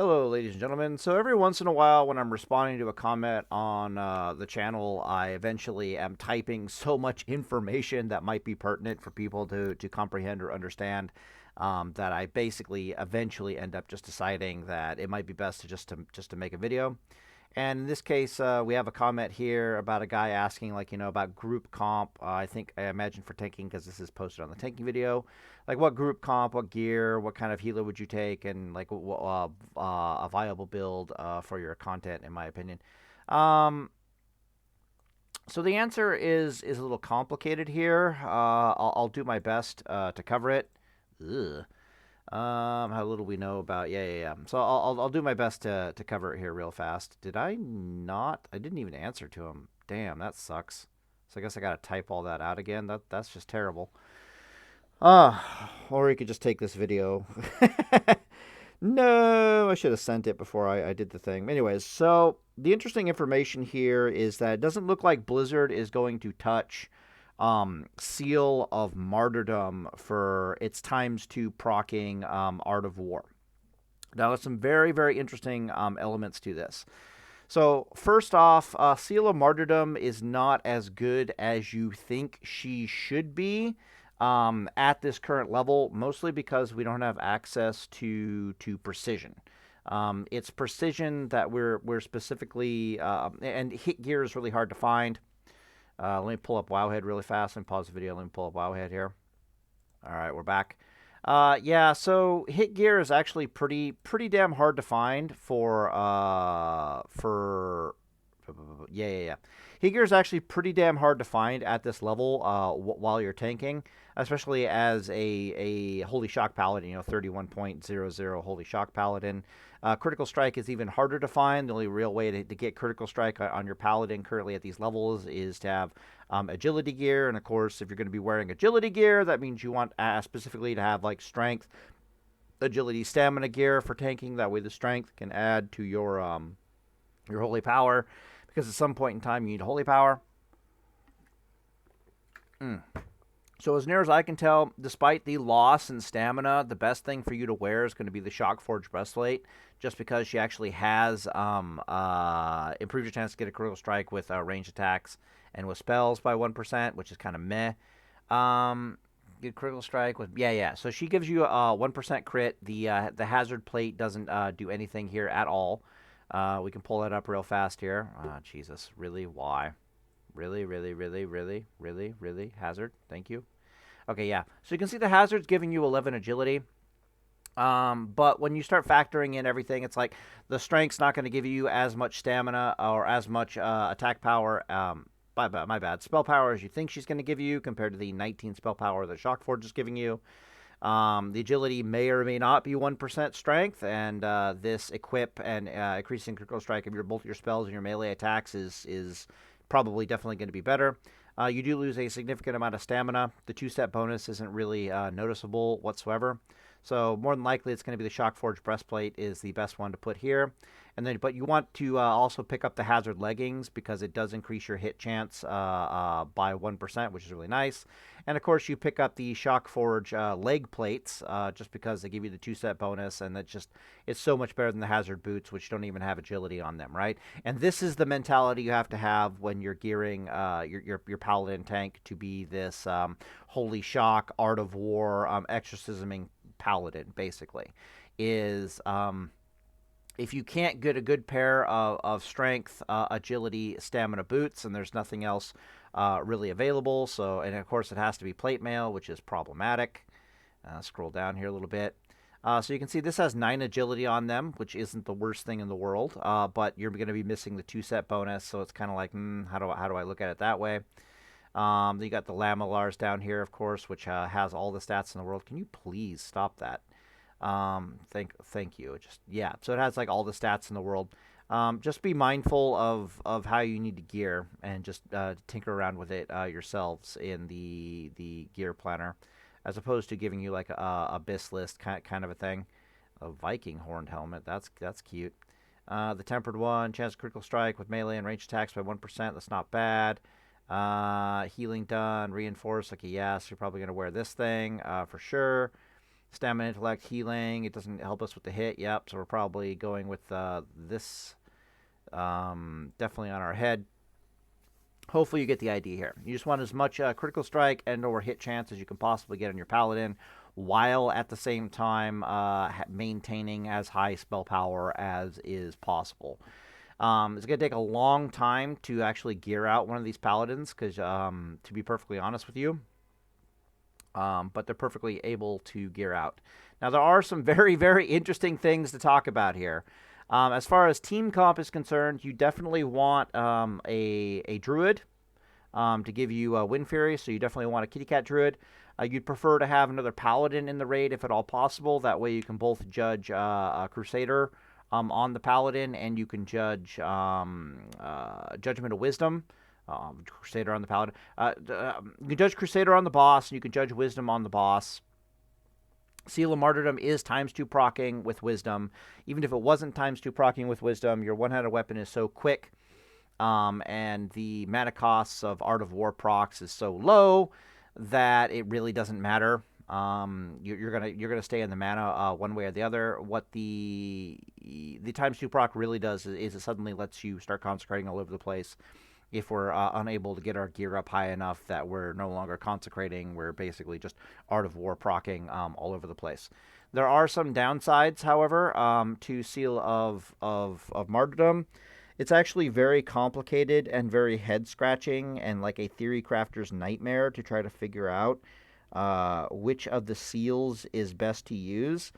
Hello, ladies and gentlemen. So every once in a while, when I'm responding to a comment on the channel, I eventually am typing so much information that might be pertinent for people to comprehend or understand that I basically eventually end up just deciding that it might be best to just to make a video. And in this case, we have a comment here about a guy asking, like, about group comp. I imagine for tanking, because this is posted on the tanking video. Like, what group comp, what gear, what kind of healer would you take, and, like, a viable build for your content, in my opinion. Um, so the answer is a little complicated here. I'll do my best to cover it. Ugh. How little we know about yeah. So I'll do my best to cover it here real fast. Did I not? I didn't even answer to him. Damn, that sucks. So I guess I gotta type all that out again. That's just terrible. Or you could just take this video. No, I should have sent it before I did the thing. Anyways, so the interesting information here is that it doesn't look like Blizzard is going to touch Seal of Martyrdom for its times 2 procking Art of War. Now, there's some very, very interesting elements to this. So, first off, Seal of Martyrdom is not as good as you think she should be at this current level, mostly because we don't have access to precision. It's precision that we're specifically, and hit gear is really hard to find. Let me pull up Wowhead really fast. Let me pause the video. Let me pull up Wowhead here. All right, we're back. Yeah, so hit gear is actually pretty damn hard to find yeah. Hit gear is actually pretty damn hard to find at this level while you're tanking, especially as a Holy Shock Paladin, 31.00 Holy Shock Paladin. Critical Strike is even harder to find. The only real way to get Critical Strike on your Paladin currently at these levels is to have agility gear. And of course, if you're going to be wearing agility gear, that means you want specifically to have like strength, agility, stamina gear for tanking. That way the strength can add to your holy power, because at some point in time you need holy power. So as near as I can tell, despite the loss in stamina, the best thing for you to wear is going to be the Shockforge breastplate, just because she actually has improved your chance to get a critical strike with ranged attacks and with spells by 1%, which is kind of meh. Good critical strike with yeah. So she gives you a 1% crit. The hazard plate doesn't do anything here at all. We can pull that up real fast here. Jesus, really? Why? Really? Hazard, thank you. Okay, yeah. So you can see the hazard's giving you 11 agility. But when you start factoring in everything, it's like the strength's not going to give you as much stamina or as much attack power. My bad. Spell power as you think she's going to give you compared to the 19 spell power that Shockforge is giving you. The agility may or may not be 1% strength, and this equip and increasing critical strike of both your spells and your melee attacks is probably definitely going to be better. You do lose a significant amount of stamina. The 2-step bonus isn't really noticeable whatsoever. So more than likely, it's going to be the Shockforge breastplate is the best one to put here. And then, but you want to also pick up the hazard leggings, because it does increase your hit chance by 1%, which is really nice. And of course, you pick up the Shockforge leg plates just because they give you the 2-step bonus, and it's so much better than the hazard boots, which don't even have agility on them, right? And this is the mentality you have to have when you're gearing your Paladin tank to be this Holy Shock, Art of War, exorcisming Paladin, basically, is if you can't get a good pair of strength, agility, stamina boots, and there's nothing else really available. So, and of course, it has to be plate mail, which is problematic. Scroll down here a little bit. So you can see this has 9 agility on them, which isn't the worst thing in the world. But you're going to be missing the 2-set bonus, so it's kind of like, how do I look at it that way? You got the Lamellars down here, of course, which has all the stats in the world. Can you please stop that? Thank you. So it has like all the stats in the world. Just be mindful of how you need to gear, and just tinker around with it yourselves in the gear planner, as opposed to giving you like a abyss list kind of a thing. A Viking horned helmet, that's cute. The tempered one, chance of critical strike with melee and range attacks by 1%. That's not bad. Healing done, reinforced. Okay, yes, you're probably gonna wear this thing for sure. Stamina, intellect, healing. It doesn't help us with the hit. Yep, so we're probably going with this definitely on our head. Hopefully you get the idea here. You just want as much critical strike and or hit chance as you can possibly get on your Paladin, while at the same time maintaining as high spell power as is possible. It's going to take a long time to actually gear out one of these Paladins, because to be perfectly honest with you, but they're perfectly able to gear out. Now, there are some very, very interesting things to talk about here. As far as team comp is concerned, you definitely want a Druid to give you Wind Fury, so you definitely want a Kitty Cat Druid. You'd prefer to have another Paladin in the raid if at all possible. That way you can both judge a Crusader on the Paladin, and you can judge Judgment of Wisdom. Crusader on the Paladin. You can judge Crusader on the boss, and you can judge Wisdom on the boss. Seal of Martyrdom is ×2 proccing with Wisdom. Even if it wasn't ×2 proccing with Wisdom, your one-handed weapon is so quick, and the mana costs of Art of War procs is so low that it really doesn't matter. You're gonna stay in the mana one way or the other. What the ×2 proc really does is it suddenly lets you start consecrating all over the place. If we're unable to get our gear up high enough that we're no longer consecrating, we're basically just Art of War proccing all over the place. There are some downsides, however, to Seal of Martyrdom. It's actually very complicated and very head-scratching and like a theory crafter's nightmare to try to figure out which of the seals is best to use.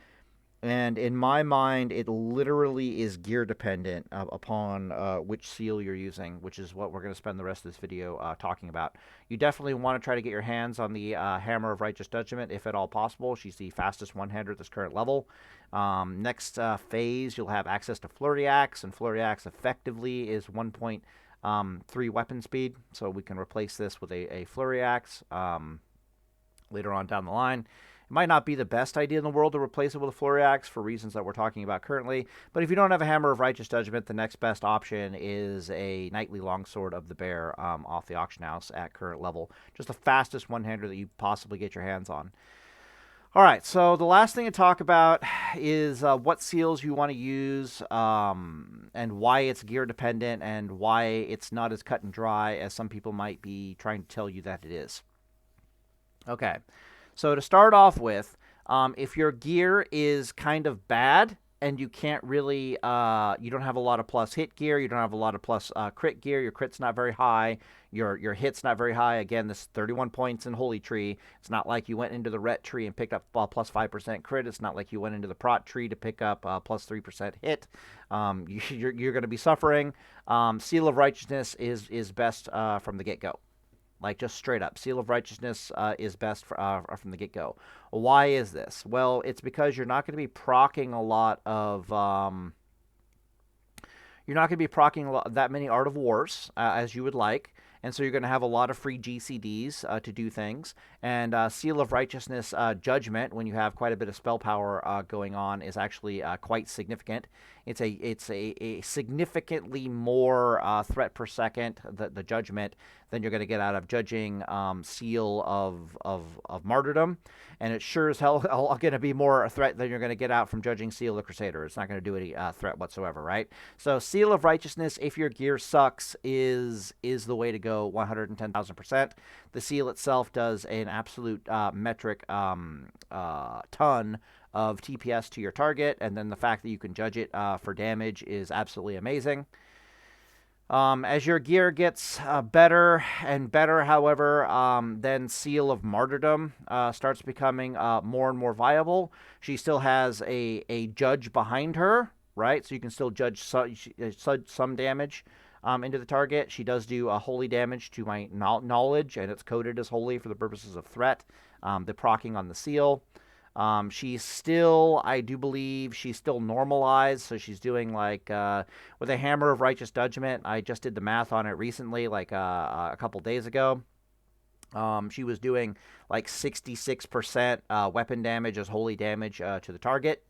And in my mind, it literally is gear dependent upon which seal you're using, which is what we're going to spend the rest of this video talking about. You definitely want to try to get your hands on the Hammer of Righteous Judgment, if at all possible. She's the fastest one-hander at this current level. Next phase, you'll have access to Flurry Axe, and Flurry Axe effectively is 1.3 weapon speed, so we can replace this with a Flurry Axe later on down the line. It might not be the best idea in the world to replace it with a Flurry Axe for reasons that we're talking about currently, but if you don't have a Hammer of Righteous Judgment, the next best option is a Knightly Longsword of the Bear off the auction house at current level. Just the fastest one-hander that you possibly get your hands on. All right, so the last thing to talk about is what seals you want to use and why it's gear dependent and why it's not as cut and dry as some people might be trying to tell you that it is. Okay. So to start off with, if your gear is kind of bad and you can't really, you don't have a lot of plus hit gear, you don't have a lot of plus crit gear, your crit's not very high, your hit's not very high. Again, this 31 points in Holy Tree. It's not like you went into the Ret Tree and picked up plus 5% crit. It's not like you went into the Prot Tree to pick up plus 3% hit. You're going to be suffering. Seal of Righteousness is best from the get-go. Like, just straight up. Seal of Righteousness is best from the get-go. Why is this? Well, it's because you're not going to be proccing a lot of... you're not going to be proccing that many Art of Wars as you would like. And so you're going to have a lot of free GCDs to do things. And Seal of Righteousness Judgment, when you have quite a bit of spell power going on, is actually quite significant. It's a significantly more threat per second, the Judgment, than you're going to get out of judging Seal of Martyrdom. And it sure as hell going to be more a threat than you're going to get out from judging Seal of Crusader. It's not going to do any threat whatsoever, right? So Seal of Righteousness, if your gear sucks, is the way to go 110,000%. The seal itself does an absolute metric ton of TPS to your target, and then the fact that you can judge it for damage is absolutely amazing. As your gear gets better and better, however, then Seal of Martyrdom starts becoming more and more viable. She still has a judge behind her, right? So you can still judge some damage into the target. She does do holy damage to my knowledge, and it's coded as holy for the purposes of threat. The proccing on the seal. She's still, I do believe, she's still normalized, so she's doing like, with a Hammer of Righteous Judgment, I just did the math on it recently, like a couple days ago. She was doing like 66% weapon damage as holy damage to the target.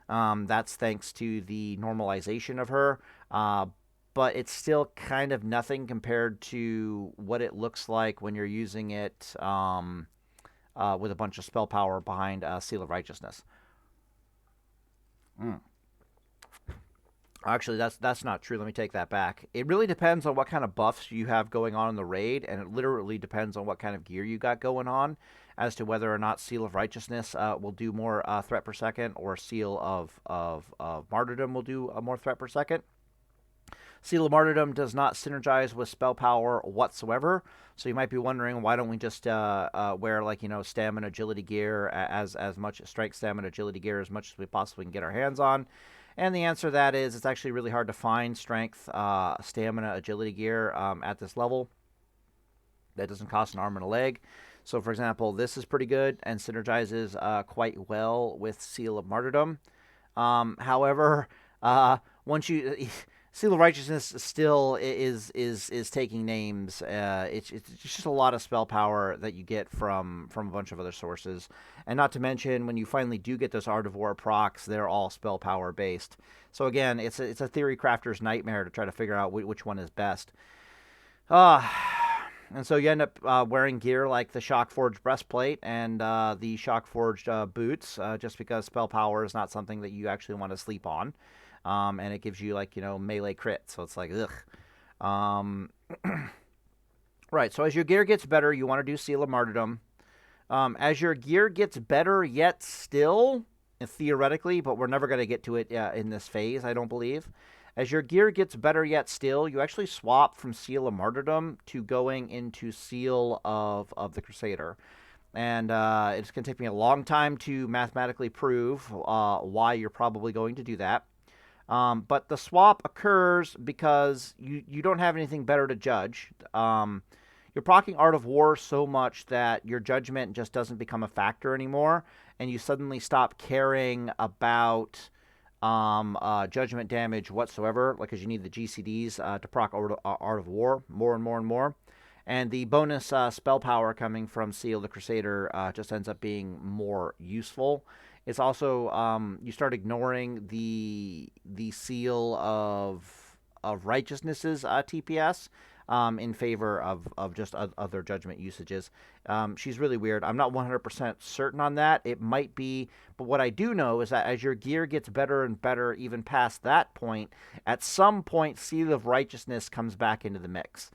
That's thanks to the normalization of her, but it's still kind of nothing compared to what it looks like when you're using it with a bunch of spell power behind Seal of Righteousness. Actually, that's not true. Let me take that back. It really depends on what kind of buffs you have going on in the raid, and it literally depends on what kind of gear you got going on as to whether or not Seal of Righteousness will do more threat per second, or Seal of Martyrdom will do more threat per second. Seal of Martyrdom does not synergize with spell power whatsoever, so you might be wondering, why don't we just wear, like, stamina agility gear, as much strength, stamina, agility gear as much as we possibly can get our hands on? And the answer to that is, it's actually really hard to find strength, stamina, agility gear at this level that doesn't cost an arm and a leg. So, for example, this is pretty good and synergizes quite well with Seal of Martyrdom. However, once you Seal of Righteousness still is taking names. It's just a lot of spell power that you get from a bunch of other sources, and not to mention, when you finally do get those Art of War procs, they're all spell power based. So again, it's a theory crafter's nightmare to try to figure out which one is best. And so you end up wearing gear like the Shockforged breastplate and the Shockforged boots, just because spell power is not something that you actually want to sleep on. And it gives you, like, melee crit, so it's like, ugh. Right, so as your gear gets better, you want to do Seal of Martyrdom. As your gear gets better yet still, theoretically, but we're never going to get to it in this phase, I don't believe. As your gear gets better yet still, you actually swap from Seal of Martyrdom to going into Seal of the Crusader. And it's going to take me a long time to mathematically prove why you're probably going to do that. But the swap occurs because you don't have anything better to judge. You're proccing Art of War so much that your judgment just doesn't become a factor anymore, and you suddenly stop caring about judgment damage whatsoever, because you need the GCDs to proc Art of War more and more and more. And the bonus spell power coming from Seal the Crusader just ends up being more useful. It's also, you start ignoring the Seal of Righteousness's TPS in favor of just other judgment usages. She's really weird. I'm not 100% certain on that. It might be, but what I do know is that as your gear gets better and better, even past that point, at some point, Seal of Righteousness comes back into the mix.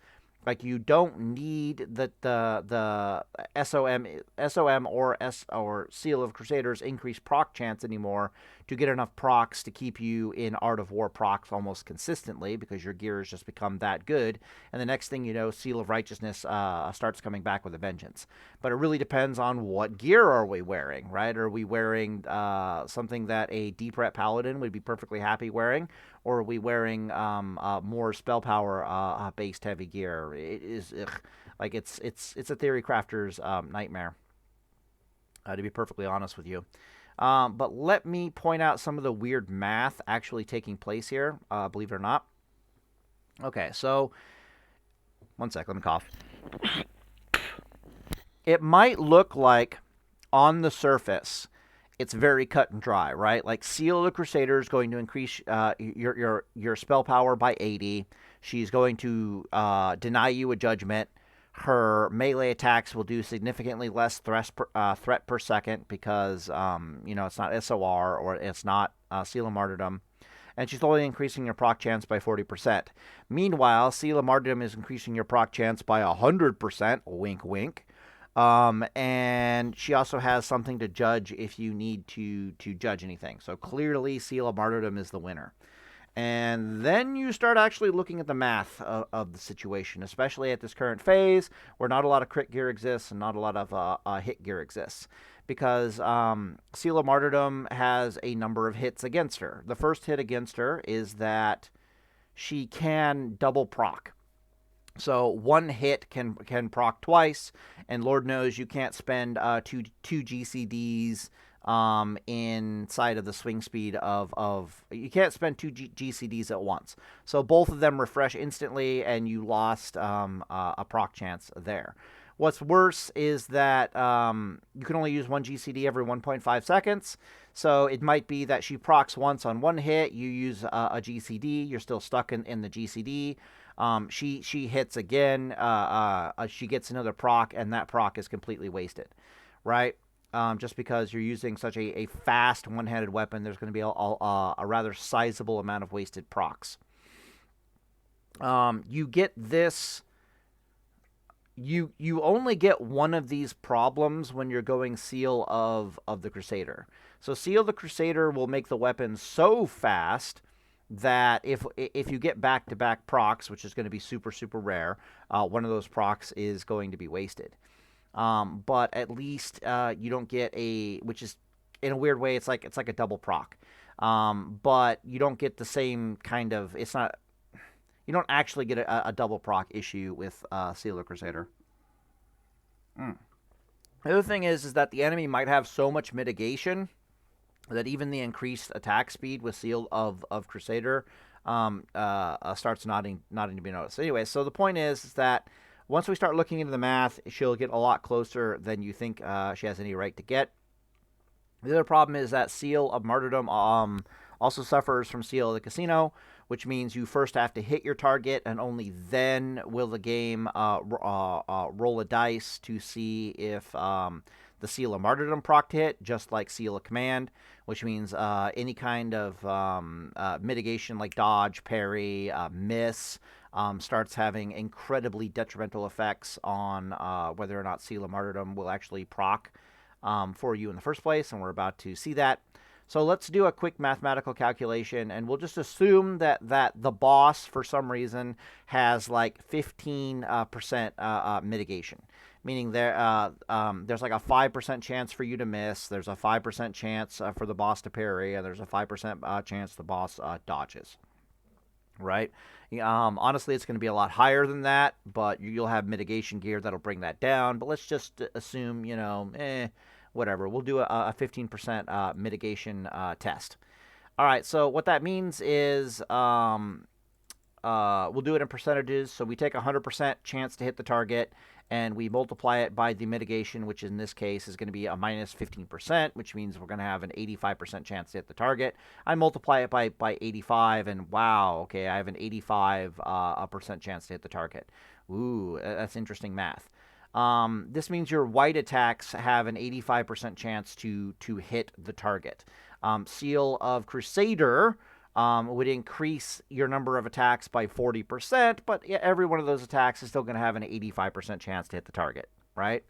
Like, you don't need the SOM or Seal of Crusaders increased proc chance anymore to get enough procs to keep you in Art of War procs almost consistently, because your gear has just become that good. And the next thing you know, Seal of Righteousness starts coming back with a vengeance. But it really depends on what gear are we wearing, right? Are we wearing something that a deep rep Paladin would be perfectly happy wearing? Or are we wearing more spell power based heavy gear? It is like it's a theory crafter's nightmare, to be perfectly honest with you. But let me point out some of the weird math actually taking place here, believe it or not. Okay, so one sec, let me cough. It might look like on the surface it's very cut and dry, right? Like, Seal of the Crusader is going to increase your spell power by 80. She's going to deny you a judgment. Her melee attacks will do significantly less threat per second because, it's not SOR or it's not Seal of Martyrdom. And she's only increasing your proc chance by 40%. Meanwhile, Seal of Martyrdom is increasing your proc chance by 100%. Wink, wink. And she also has something to judge if you need to judge anything. So clearly, Seal of Martyrdom is the winner. And then you start actually looking at the math of the situation, especially at this current phase where not a lot of crit gear exists and not a lot of hit gear exists. Because Seal of Martyrdom has a number of hits against her. The first hit against her is that she can double proc. So one hit can proc twice, and Lord knows you can't spend two GCDs inside of the swing speed of you can't spend two GCDs at once. So both of them refresh instantly, and you lost a proc chance there. What's worse is that you can only use one GCD every 1.5 seconds. So it might be that she procs once on one hit, you use a GCD, you're still stuck in the GCD. She hits again, she gets another proc, and that proc is completely wasted, right? Just because you're using such a fast one-handed weapon, there's going to be a rather sizable amount of wasted procs. You get this. You only get one of these problems when you're going Seal of the Crusader. So Seal of the Crusader will make the weapon so fast that if you get back-to-back procs, which is going to be super, super rare, one of those procs is going to be wasted. But at least you don't get which is, in a weird way, it's like a double proc. But you don't get the same kind of, you don't actually get a double proc issue with Seal of the Crusader. The other thing is that the enemy might have so much mitigation that even the increased attack speed with Seal of Crusader starts not to be noticed. Anyway, so the point is that once we start looking into the math, she'll get a lot closer than you think she has any right to get. The other problem is that Seal of Martyrdom also suffers from Seal of the Casino, which means you first have to hit your target, and only then will the game roll a dice to see if the Seal of Martyrdom proc hit, just like Seal of Command, which means any kind of mitigation like dodge, parry, miss, starts having incredibly detrimental effects on whether or not Seal of Martyrdom will actually proc for you in the first place, and we're about to see that. So let's do a quick mathematical calculation, and we'll just assume that the boss, for some reason, has like 15% mitigation, meaning there's like a 5% chance for you to miss, there's a 5% chance for the boss to parry, and there's a 5% chance the boss dodges, right? Honestly, it's going to be a lot higher than that, but you'll have mitigation gear that'll bring that down. But let's just assume, whatever. We'll do a 15% mitigation test. All right, so what that means is we'll do it in percentages. So we take a 100% chance to hit the target, and we multiply it by the mitigation, which in this case is going to be a minus 15%, which means we're going to have an 85% chance to hit the target. I multiply it by 85, and wow, okay, I have an 85% chance to hit the target. Ooh, that's interesting math. This means your white attacks have an 85% chance to hit the target. Seal of Crusader would increase your number of attacks by 40%, but every one of those attacks is still going to have an 85% chance to hit the target, right?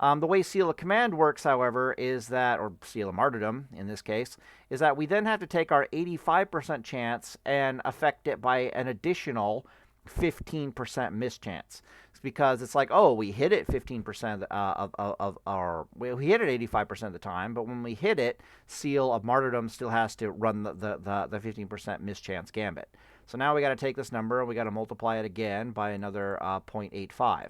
The way Seal of Command works, however, is that, or Seal of Martyrdom in this case, is that we then have to take our 85% chance and affect it by an additional 15% mischance. It's because it's like, oh, we hit it 15% of our, we hit it 85% of the time, but when we hit it, Seal of Martyrdom still has to run the 15% mischance gambit. So now we got to take this number and we got to multiply it again by another 0.85.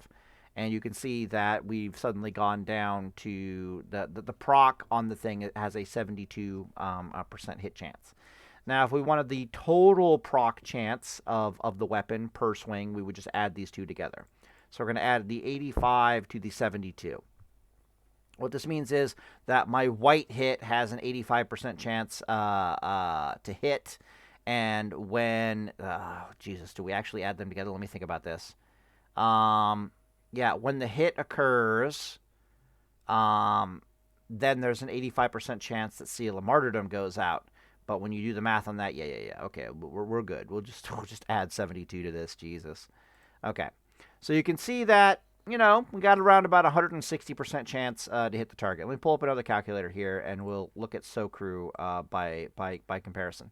And you can see that we've suddenly gone down to the proc on the thing. It has a 72% hit chance. Now, if we wanted the total proc chance of the weapon per swing, we would just add these two together. So we're going to add the 85 to the 72. What this means is that my white hit has an 85% chance to hit. And when, Jesus, do we actually add them together? Let me think about this. Yeah, when the hit occurs, then there's an 85% chance that Seal of Martyrdom goes out. But when you do the math on that, yeah. Okay, we're good. We'll just add 72 to this. Jesus. Okay. So you can see that, we got around about 160% chance to hit the target. Let me pull up another calculator here, and we'll look at SoCru by comparison.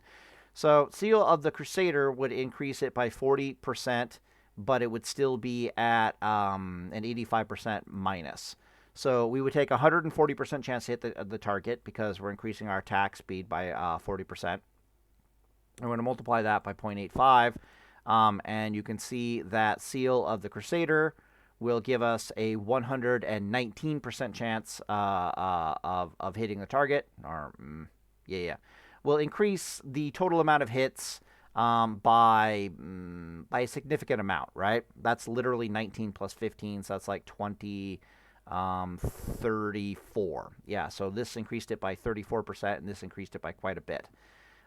So Seal of the Crusader would increase it by 40%, but it would still be at an 85% minus. So we would take a 140% chance to hit the target because we're increasing our attack speed by 40%. And we're going to multiply that by 0.85. And you can see that Seal of the Crusader will give us a 119% chance of hitting the target. Will increase the total amount of hits by a significant amount, right? That's literally 19 plus 15, so that's like 34. Yeah, so this increased it by 34%, and this increased it by quite a bit.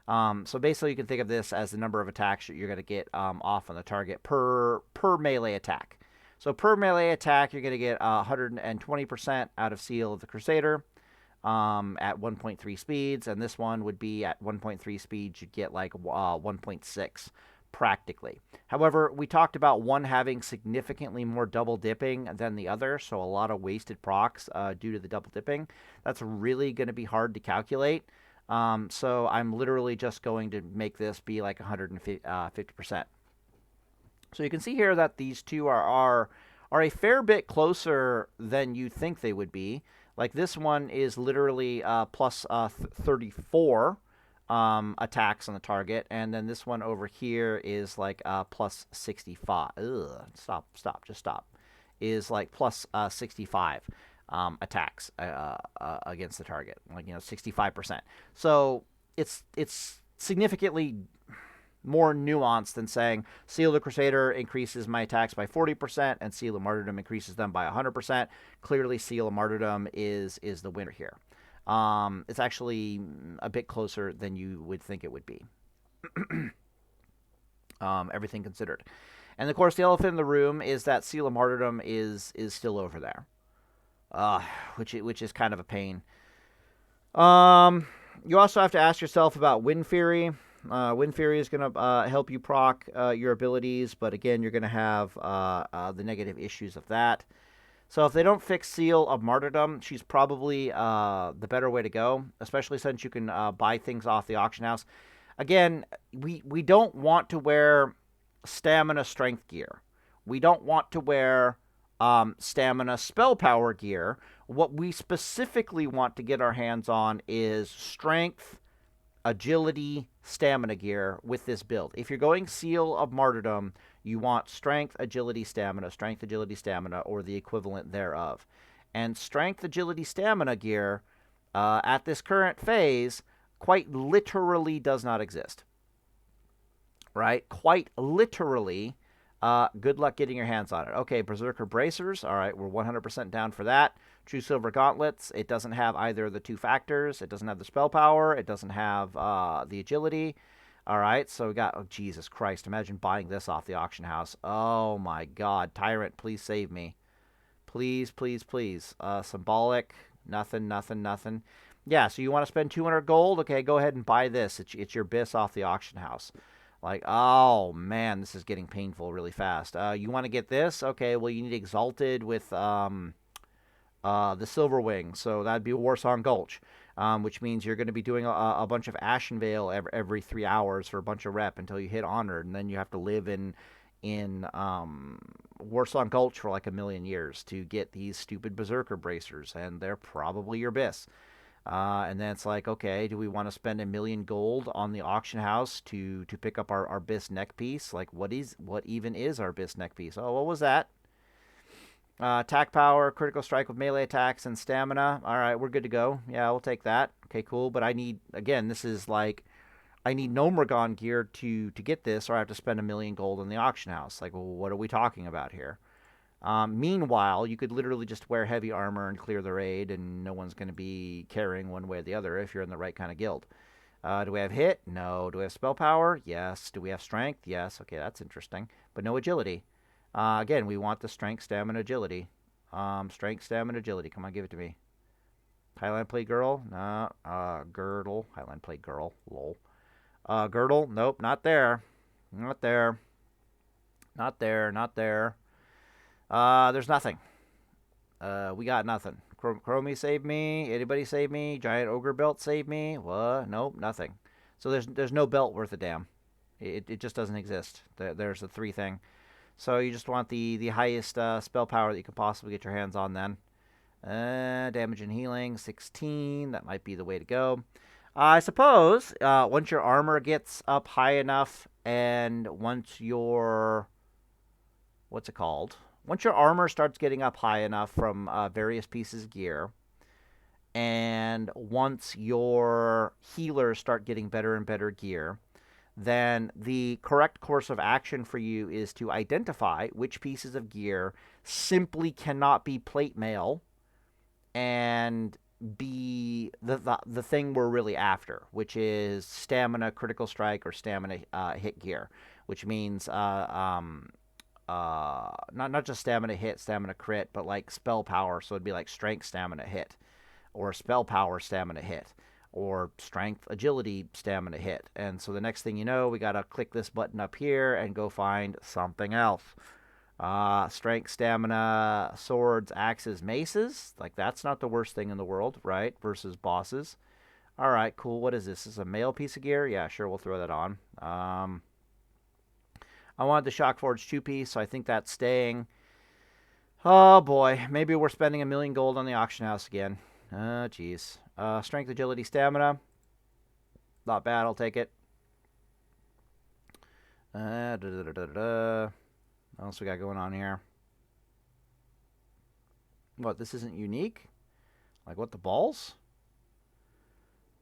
So basically, you can think of this as the number of attacks that you're going to get off on the target per melee attack. So per melee attack, you're going to get 120% out of Seal of the Crusader at 1.3 speeds, and this one would be at 1.3 speeds, you'd get like 1.6 practically. However, we talked about one having significantly more double dipping than the other, so a lot of wasted procs due to the double dipping. That's really going to be hard to calculate. So I'm literally just going to make this be like 150%. So you can see here that these two are a fair bit closer than you'd think they would be. Like this one is literally plus 34 attacks on the target, and then this one over here is like plus 65. Ugh, just stop. Is like plus 65 attacks against the target, like 65%. So it's significantly more nuanced than saying Seal of the Crusader increases my attacks by 40% and Seal of Martyrdom increases them by 100%. Clearly, Seal of Martyrdom is the winner here. It's actually a bit closer than you would think it would be. Everything considered. And of course, the elephant in the room is that Seal of Martyrdom is still over there, which is kind of a pain. You also have to ask yourself about Wind Fury. Wind Fury is going to help you proc your abilities, but again, you're going to have the negative issues of that. So if they don't fix Seal of Martyrdom, she's probably the better way to go, especially since you can buy things off the auction house. Again, we don't want to wear stamina strength gear. We don't want to wear stamina spell power gear. What we specifically want to get our hands on is strength, agility, stamina gear with this build. If you're going Seal of Martyrdom, you want strength, agility, stamina, or the equivalent thereof. And strength, agility, stamina gear at this current phase quite literally does not exist. Right? Quite literally. Good luck getting your hands on it. Okay, Berserker Bracers. All right, we're 100% down for that. True Silver Gauntlets. It doesn't have either of the two factors. It doesn't have the spell power. It doesn't have the agility. All right, so we got... Oh, Jesus Christ. Imagine buying this off the auction house. Oh, my God. Tyrant, please save me. Please, please, please. Symbolic. Nothing. Yeah, so you want to spend 200 gold? Okay, go ahead and buy this. It's your BIS off the auction house. Like, oh, man, this is getting painful really fast. You want to get this? Okay, well, you need Exalted with the Silver Wing. So that'd be Warsong Gulch, which means you're going to be doing a bunch of Ashen Veil every 3 hours for a bunch of rep until you hit Honored. And then you have to live in Warsong Gulch for like 1,000,000 years to get these stupid Berserker Bracers. And they're probably your BIS. And then it's like, okay, do we want to spend 1,000,000 gold on the auction house to pick up our BIS neck piece? Like, what even is our BIS neck piece? Oh, what was that? Attack power, critical strike with melee attacks, and stamina. All right, we're good to go. Yeah, we'll take that. Okay, cool. But I need, again, this is like, I need Gnomergon gear to get this, or I have to spend 1,000,000 gold on the auction house. Like, well, what are we talking about here? Meanwhile, you could literally just wear heavy armor and clear the raid, and no one's going to be caring one way or the other if you're in the right kind of guild. Do we have hit? No. Do we have spell power? Yes. Do we have strength? Yes. Okay, that's interesting. But no agility. Again, we want the strength, stamina, agility. Strength, stamina, agility. Come on, give it to me. Highline Plate Girl? No. Girdle. Highline Plate Girl. Lol. Girdle? Nope, not there. Not there. There's nothing. We got nothing. Chromie saved me. Anybody save me? Giant Ogre Belt saved me. What? Nope, nothing. So there's no belt worth a damn. It just doesn't exist. There's the 3 thing. So you just want the highest spell power that you could possibly get your hands on then. Damage and healing, 16. That might be the way to go. I suppose once your armor gets up high enough and once your... What's it called? Once your armor starts getting up high enough from various pieces of gear, and once your healers start getting better and better gear, then the correct course of action for you is to identify which pieces of gear simply cannot be plate mail and be the thing we're really after, which is stamina, critical strike, or stamina hit gear, which means not just stamina hit, stamina crit, but like spell power. So it'd be like strength, stamina hit, or spell power, stamina hit, or strength, agility, stamina hit. And so the next thing you know, we gotta click this button up here and go find something else. Strength, stamina, swords, axes, maces. Like, that's not the worst thing in the world, right? Versus bosses. All right, cool. What is this? Is this a male piece of gear? Yeah, sure, we'll throw that on. I wanted the Shockforge 2-piece, so I think that's staying. Oh, boy. Maybe we're spending $1 million gold on the auction house again. Oh, jeez. Strength, agility, stamina. Not bad, I'll take it. What else we got going on here? What, this isn't unique? Like, what, the balls?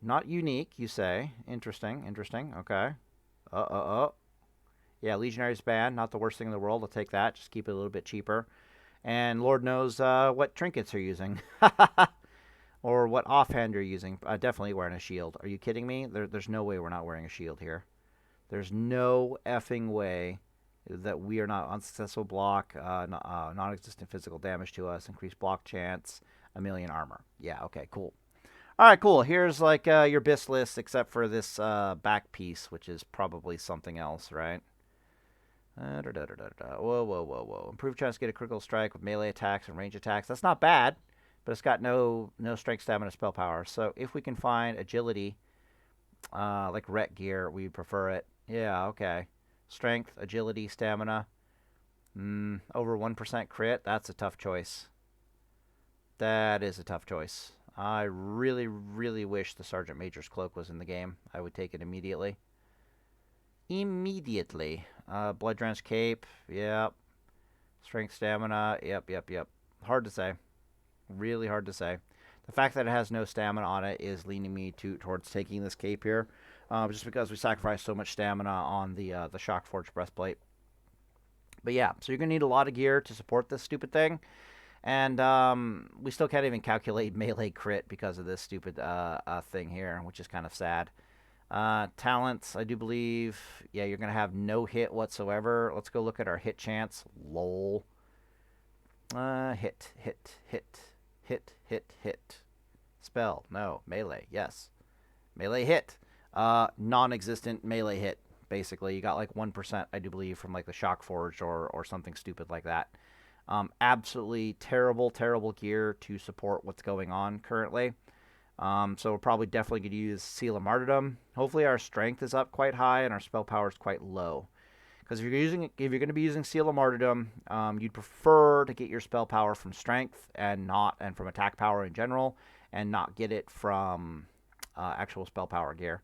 Not unique, you say. Interesting, interesting. Okay. Yeah, Legionary's band, not the worst thing in the world. I'll take that. Just keep it a little bit cheaper. And Lord knows what trinkets you're using. Or what offhand you're using. Definitely wearing a shield. Are you kidding me? There's no way we're not wearing a shield here. There's no effing way that we are not unsuccessful block, non-existent physical damage to us, increased block chance, 1,000,000 armor. Yeah, okay, cool. All right, cool. Here's like your BIS list, except for this back piece, which is probably something else, right? Whoa. Improved chance to get a critical strike with melee attacks and range attacks. That's not bad, but it's got no strength, stamina, spell power. So if we can find agility, like ret gear, we prefer it. Yeah, okay. Strength, agility, stamina. Over 1% crit. That's a tough choice. That is a tough choice. I really, really wish the Sergeant Major's cloak was in the game. I would take it immediately. Immediately. Blood Drenched Cape. Yep. Strength, stamina. Yep. Hard to say. Really hard to say. The fact that it has no stamina on it is leaning me towards taking this cape here. Just because we sacrifice so much stamina on the Shockforge breastplate. But yeah, so you're going to need a lot of gear to support this stupid thing. And we still can't even calculate melee crit because of this stupid thing here, which is kind of sad. Talents, I do believe, yeah, you're going to have no hit whatsoever. Let's go look at our hit chance. Lol. Hit. Spell, no. Melee, yes. Melee hit. Non-existent melee hit, basically. You got like 1%, I do believe, from like the Shockforge or something stupid like that. Absolutely terrible gear to support what's going on currently. So we're probably definitely going to use Seal of Martyrdom. Hopefully our strength is up quite high and our spell power is quite low. Because if you're going to be using Seal of Martyrdom, you'd prefer to get your spell power from strength and from attack power in general, and not get it from actual spell power gear.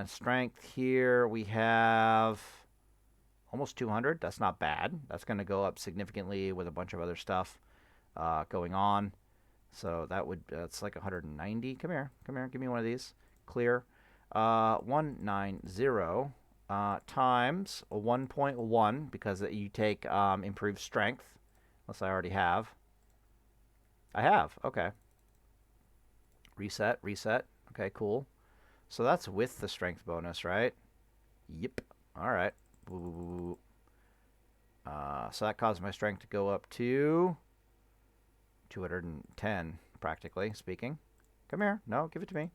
Strength here we have almost 200. That's not bad. That's going to go up significantly with a bunch of other stuff going on. So that's like 190. Come here. Give me one of these. Clear. 190 times 1.1 because you take improved strength. Unless I already have. I have. Okay. Reset. Okay, cool. So that's with the strength bonus, right? Yep. All right. So that caused my strength to go up to 210, practically speaking. Come here. No, give it to me.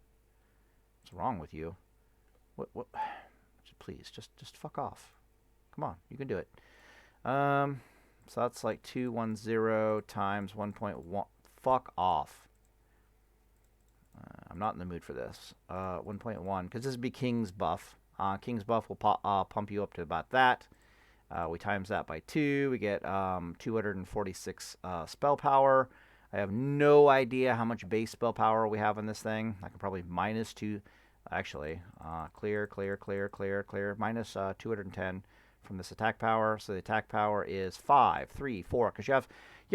What's wrong with you? What? Please, just fuck off. Come on, you can do it. So that's like 210 times 1.1. Fuck off. I'm not in the mood for this. 1.1, because this would be King's buff. King's buff will pump you up to about that. We times that by 2. We get 246 spell power. I have no idea how much base spell power we have on this thing. I can probably minus 2. Actually, clear. Minus 210 from this attack power. So the attack power is 5, 3, 4. Because you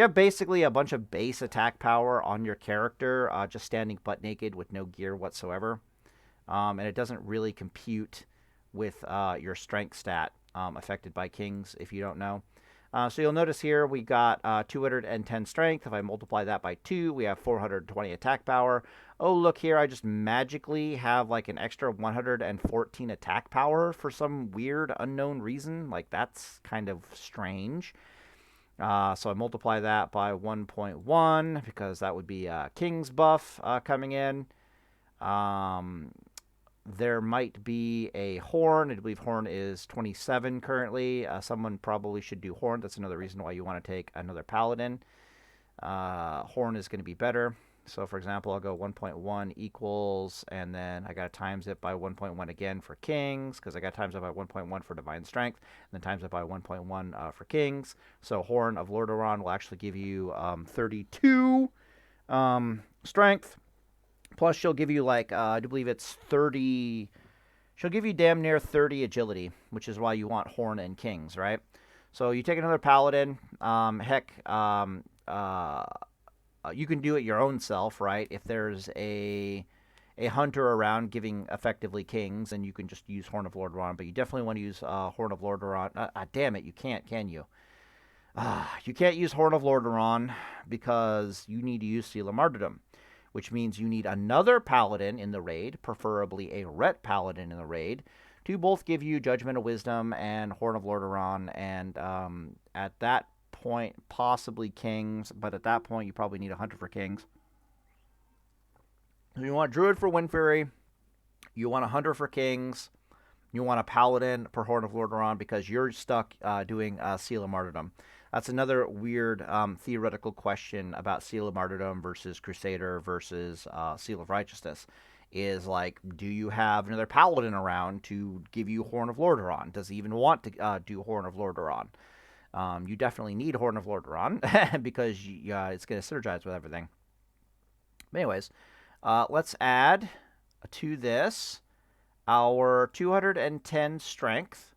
have basically a bunch of base attack power on your character, just standing butt naked with no gear whatsoever. And it doesn't really compute with your strength stat affected by kings, if you don't know. So you'll notice here we got 210 strength. If I multiply that by 2, we have 420 attack power. Oh, look here, I just magically have like an extra 114 attack power for some weird unknown reason. Like, that's kind of strange. So I multiply that by 1.1 because that would be King's buff coming in. There might be a Horn. I believe Horn is 27 currently. Someone probably should do Horn. That's another reason why you want to take another Paladin. Horn is going to be better. So, for example, I'll go 1.1 equals, and then I got to times it by 1.1 again for Kings, because I got to times it by 1.1 for Divine Strength, and then times it by 1.1 for Kings. So, Horn of Lordaeron will actually give you 32 strength. Plus, she'll give you, like, I do believe it's 30... She'll give you damn near 30 agility, which is why you want Horn and Kings, right? So you take another Paladin. You can do it your own self, right? If there's a hunter around giving effectively Kings, and you can just use Horn of Lordaeron. But you definitely want to use Horn of Lordaeron. Damn it, you can't, can you? You can't use Horn of Lordaeron because you need to use Seal of Martyrdom, which means you need another Paladin in the raid, preferably a Ret Paladin in the raid, to both give you Judgment of Wisdom and Horn of Lordaeron, and at that point, possibly Kings, but at that point, you probably need a Hunter for Kings. So you want Druid for Wind Fury, you want a Hunter for Kings, you want a Paladin for Horn of Lordaeron because you're stuck doing Seal of Martyrdom. That's another weird theoretical question about Seal of Martyrdom versus Crusader versus Seal of Righteousness. Is like, do you have another Paladin around to give you Horn of Lordaeron? Does he even want to do Horn of Lordaeron? You definitely need Horn of Lordaeron because it's going to synergize with everything. But anyways, let's add to this our 210 strength.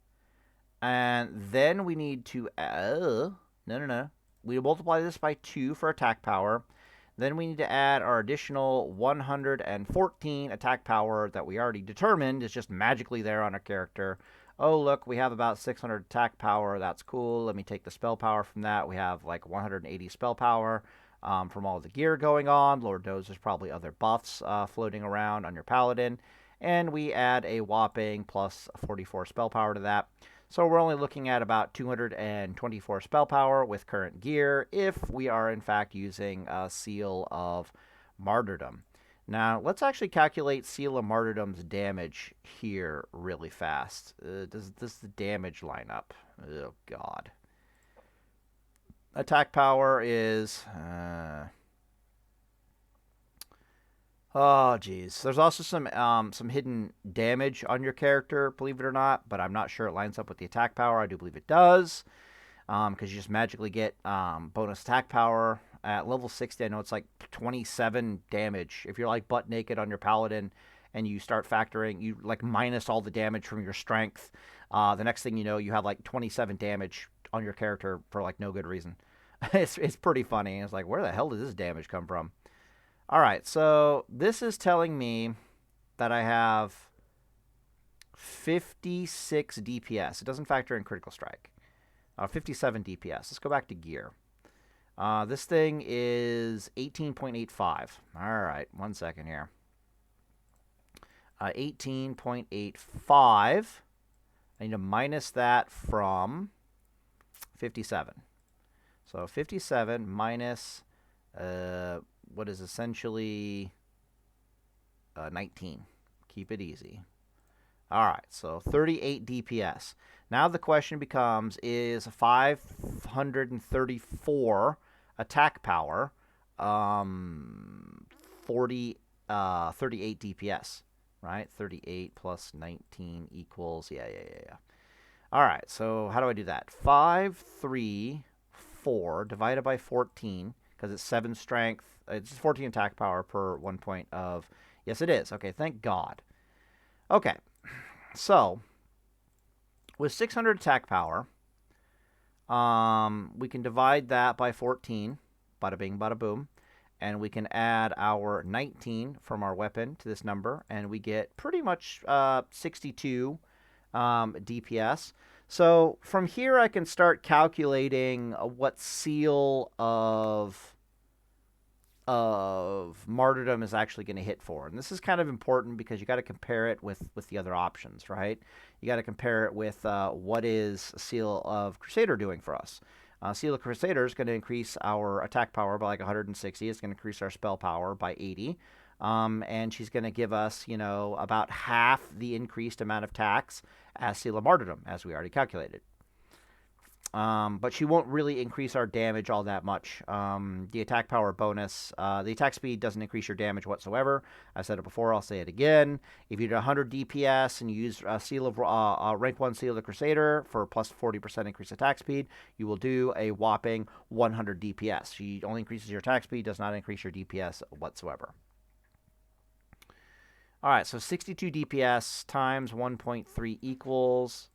And then we need to we multiply this by 2 for attack power. Then we need to add our additional 114 attack power that we already determined is just magically there on our character. Oh, look, we have about 600 attack power. That's cool. Let me take the spell power from that. We have like 180 spell power from all the gear going on. Lord knows there's probably other buffs floating around on your Paladin. And we add a whopping plus 44 spell power to that. So we're only looking at about 224 spell power with current gear if we are in fact using a Seal of Martyrdom. Now, let's actually calculate Seal of Martyrdom's damage here really fast. Does the damage line up? Oh, God. Attack power is... Oh, geez. There's also some hidden damage on your character, believe it or not, but I'm not sure it lines up with the attack power. I do believe it does, because you just magically get bonus attack power. At level 60, I know it's like 27 damage. If you're like butt naked on your Paladin and you start factoring, you like minus all the damage from your strength, the next thing you know, you have like 27 damage on your character for like no good reason. It's pretty funny. It's like, where the hell did this damage come from? All right, so this is telling me that I have 56 DPS. It doesn't factor in critical strike. 57 DPS. Let's go back to gear. This thing is 18.85. All right, 1 second here. 18.85. I need to minus that from 57. So 57 minus... what is essentially 19. Keep it easy. All right, so 38 DPS. Now the question becomes, is 534 attack power 38 DPS, right? 38 plus 19 equals, yeah. All right, so how do I do that? 534 divided by 14, because it's 7 strength. It's 14 attack power per 1 point of... Yes, it is. Okay, thank God. Okay, so with 600 attack power, we can divide that by 14. Bada bing, bada boom. And we can add our 19 from our weapon to this number, and we get pretty much 62 DPS. So from here, I can start calculating what seal of martyrdom is actually going to hit for. And this is kind of important because you got to compare it with the other options, right? You got to compare it with what is Seal of Crusader doing for us. Seal of Crusader is going to increase our attack power by like 160. It's going to increase our spell power by 80. And she's going to give us, you know, about half the increased amount of tax as Seal of Martyrdom, as we already calculated. But she won't really increase our damage all that much. The attack power bonus, the attack speed doesn't increase your damage whatsoever. I said it before, I'll say it again. If you do 100 DPS and you use Seal of rank 1 Seal of the Crusader for plus 40% increased attack speed, you will do a whopping 100 DPS. She only increases your attack speed, does not increase your DPS whatsoever. All right, so 62 DPS times 1.3 equals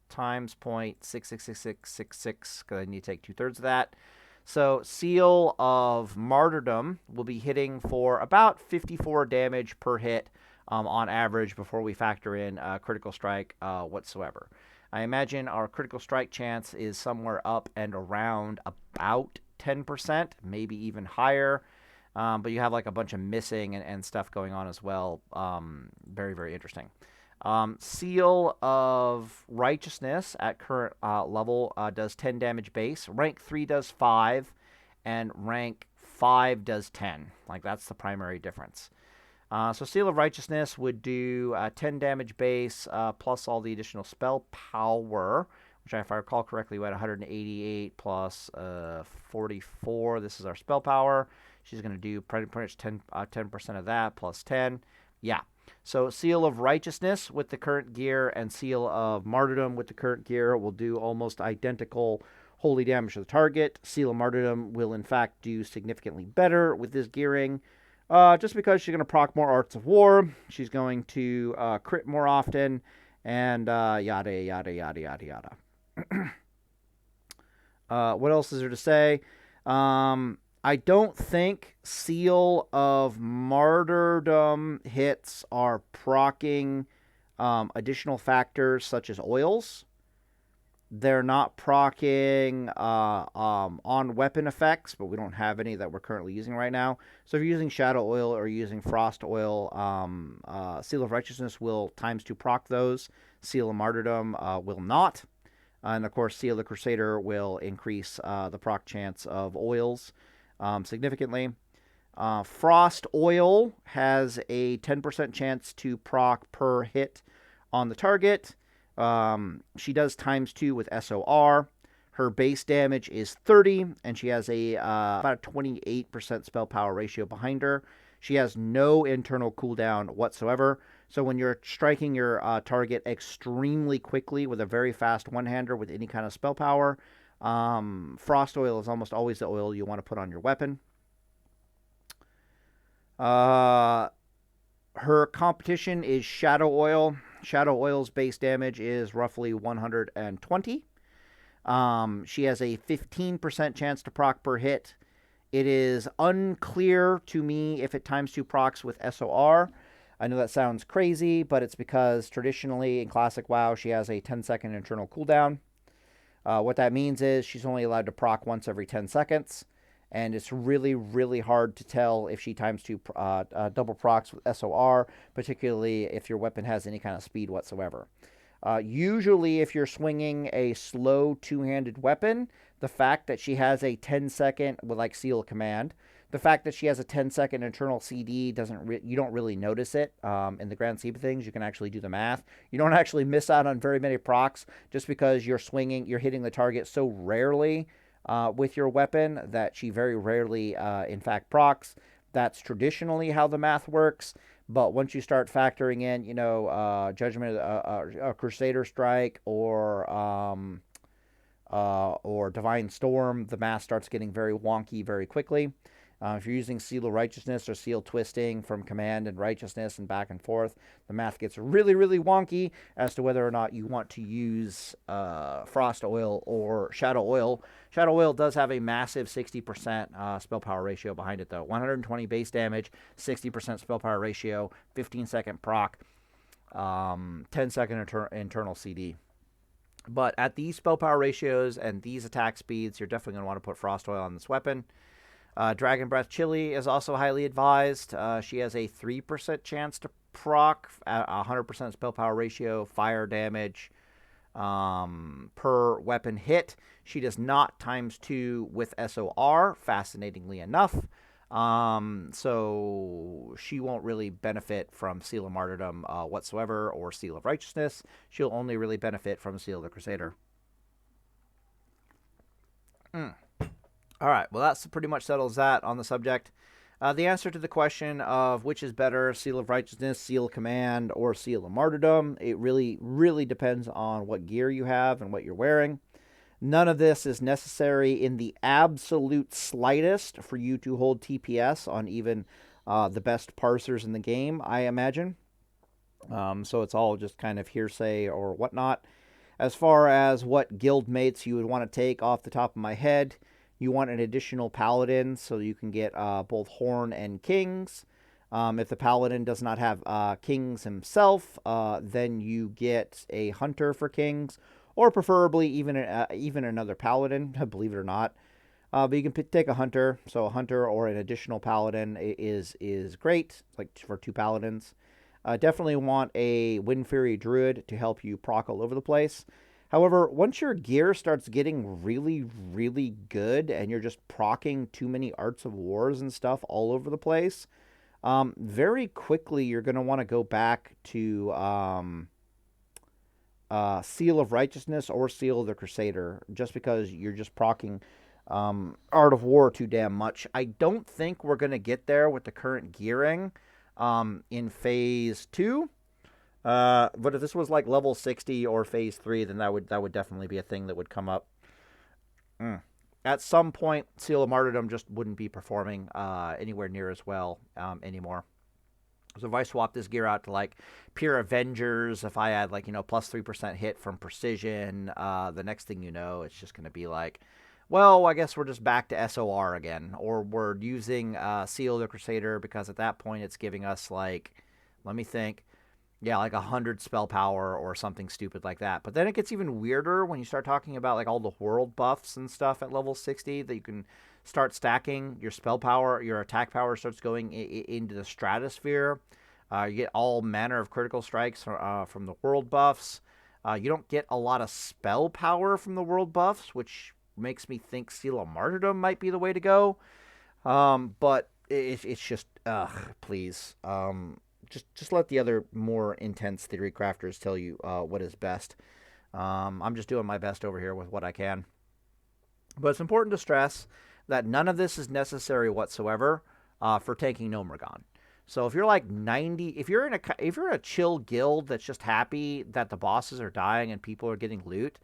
times 0.666666, because I need to take 2/3 of that. So Seal of Martyrdom will be hitting for about 54 damage per hit on average before we factor in critical strike whatsoever. I imagine our critical strike chance is somewhere up and around about 10%, maybe even higher. But you have like a bunch of missing and stuff going on as well. Very, very interesting. Seal of Righteousness at current level does 10 damage base. Rank 3 does 5, and rank 5 does 10. Like, that's the primary difference. So Seal of Righteousness would do 10 damage base plus all the additional spell power, which, if I recall correctly, we had 188 plus 44. This is our spell power. She's going to do pretty much 10% of that plus 10. Yeah. So Seal of Righteousness with the current gear and Seal of Martyrdom with the current gear will do almost identical holy damage to the target. Seal of Martyrdom will, in fact, do significantly better with this gearing. Just because she's going to proc more Arts of War. She's going to crit more often. And yada, yada, yada, yada, yada. What else is there to say? I don't think Seal of Martyrdom hits are proccing additional factors such as oils. They're not proccing on weapon effects, but we don't have any that we're currently using right now. So if you're using Shadow Oil or using Frost Oil, Seal of Righteousness will ×2 proc those. Seal of Martyrdom will not. And of course, Seal of the Crusader will increase the proc chance of oils significantly. Frost Oil has a 10% chance to proc per hit on the target. She does ×2 with SOR. Her base damage is 30, and she has about a 28% spell power ratio behind her. She has no internal cooldown whatsoever. So when you're striking your target extremely quickly with a very fast one-hander with any kind of spell power, Frost Oil is almost always the oil you want to put on your weapon. Her competition is Shadow Oil. Shadow Oil's base damage is roughly 120. She has a 15% chance to proc per hit. It is unclear to me if it ×2 procs with SOR. I know that sounds crazy, but it's because traditionally in Classic WoW, she has a 10-second internal cooldown. What that means is she's only allowed to proc once every 10 seconds, and it's really, really hard to tell if she ×2 double procs with SOR, particularly if your weapon has any kind of speed whatsoever. Usually, if you're swinging a slow two-handed weapon, the fact that she has a 10-second, with like Seal Command, the fact that she has a 10-second internal CD you don't really notice it in the grand scheme of things. You can actually do the math. You don't actually miss out on very many procs just because you're hitting the target so rarely with your weapon that she very rarely, in fact, procs. That's traditionally how the math works. But once you start factoring in, Judgment, Crusader Strike, or Divine Storm, the math starts getting very wonky very quickly. If you're using Seal of Righteousness or Seal Twisting from Command and Righteousness and back and forth, the math gets really, really wonky as to whether or not you want to use Frost Oil or Shadow Oil. Shadow Oil does have a massive 60% spell power ratio behind it, though. 120 base damage, 60% spell power ratio, 15-second proc, 10-second internal CD. But at these spell power ratios and these attack speeds, you're definitely going to want to put Frost Oil on this weapon. Dragon Breath Chili is also highly advised. She has a 3% chance to proc at 100% spell power ratio, fire damage per weapon hit. She does not ×2 with SOR, fascinatingly enough. So she won't really benefit from Seal of Martyrdom whatsoever, or Seal of Righteousness. She'll only really benefit from Seal of the Crusader. All right, well, that pretty much settles that on the subject. The answer to the question of which is better, Seal of Righteousness, Seal of Command, or Seal of Martyrdom, it really, really depends on what gear you have and what you're wearing. None of this is necessary in the absolute slightest for you to hold TPS on even the best parsers in the game, I imagine. So it's all just kind of hearsay or whatnot. As far as what guild mates you would want to take off the top of my head, you want an additional Paladin so you can get both Horn and Kings. If the Paladin does not have Kings himself, then you get a Hunter for Kings, or preferably even another Paladin, believe it or not. But you can take a Hunter, so a Hunter or an additional Paladin is great, like for 2 Paladins. Definitely want a Wind Fury Druid to help you proc all over the place. However, once your gear starts getting really, really good and you're just proccing too many Arts of Wars and stuff all over the place, very quickly you're going to want to go back to Seal of Righteousness or Seal of the Crusader, just because you're just proccing Art of War too damn much. I don't think we're going to get there with the current gearing in Phase 2. But if this was like level 60 or Phase 3, then that would definitely be a thing that would come up. At some point, Seal of Martyrdom just wouldn't be performing anywhere near as well anymore. So if I swap this gear out to like Pure Avengers, if I add like, plus 3% hit from precision, the next thing you know, it's just going to be like, well, I guess we're just back to SOR again. Or we're using Seal of the Crusader, because at that point it's giving us like, let me think, yeah, like 100 spell power or something stupid like that. But then it gets even weirder when you start talking about like all the world buffs and stuff at level 60 that you can start stacking. Your spell power, your attack power starts going into the stratosphere. You get all manner of critical strikes from the world buffs. You don't get a lot of spell power from the world buffs, which makes me think Seal of Martyrdom might be the way to go. But it's just, please. Just let the other more intense theory crafters tell you what is best. I'm just doing my best over here with what I can. But it's important to stress that none of this is necessary whatsoever for taking Nomergon. So if you're like 90, if you're in a chill guild that's just happy that the bosses are dying and people are getting loot,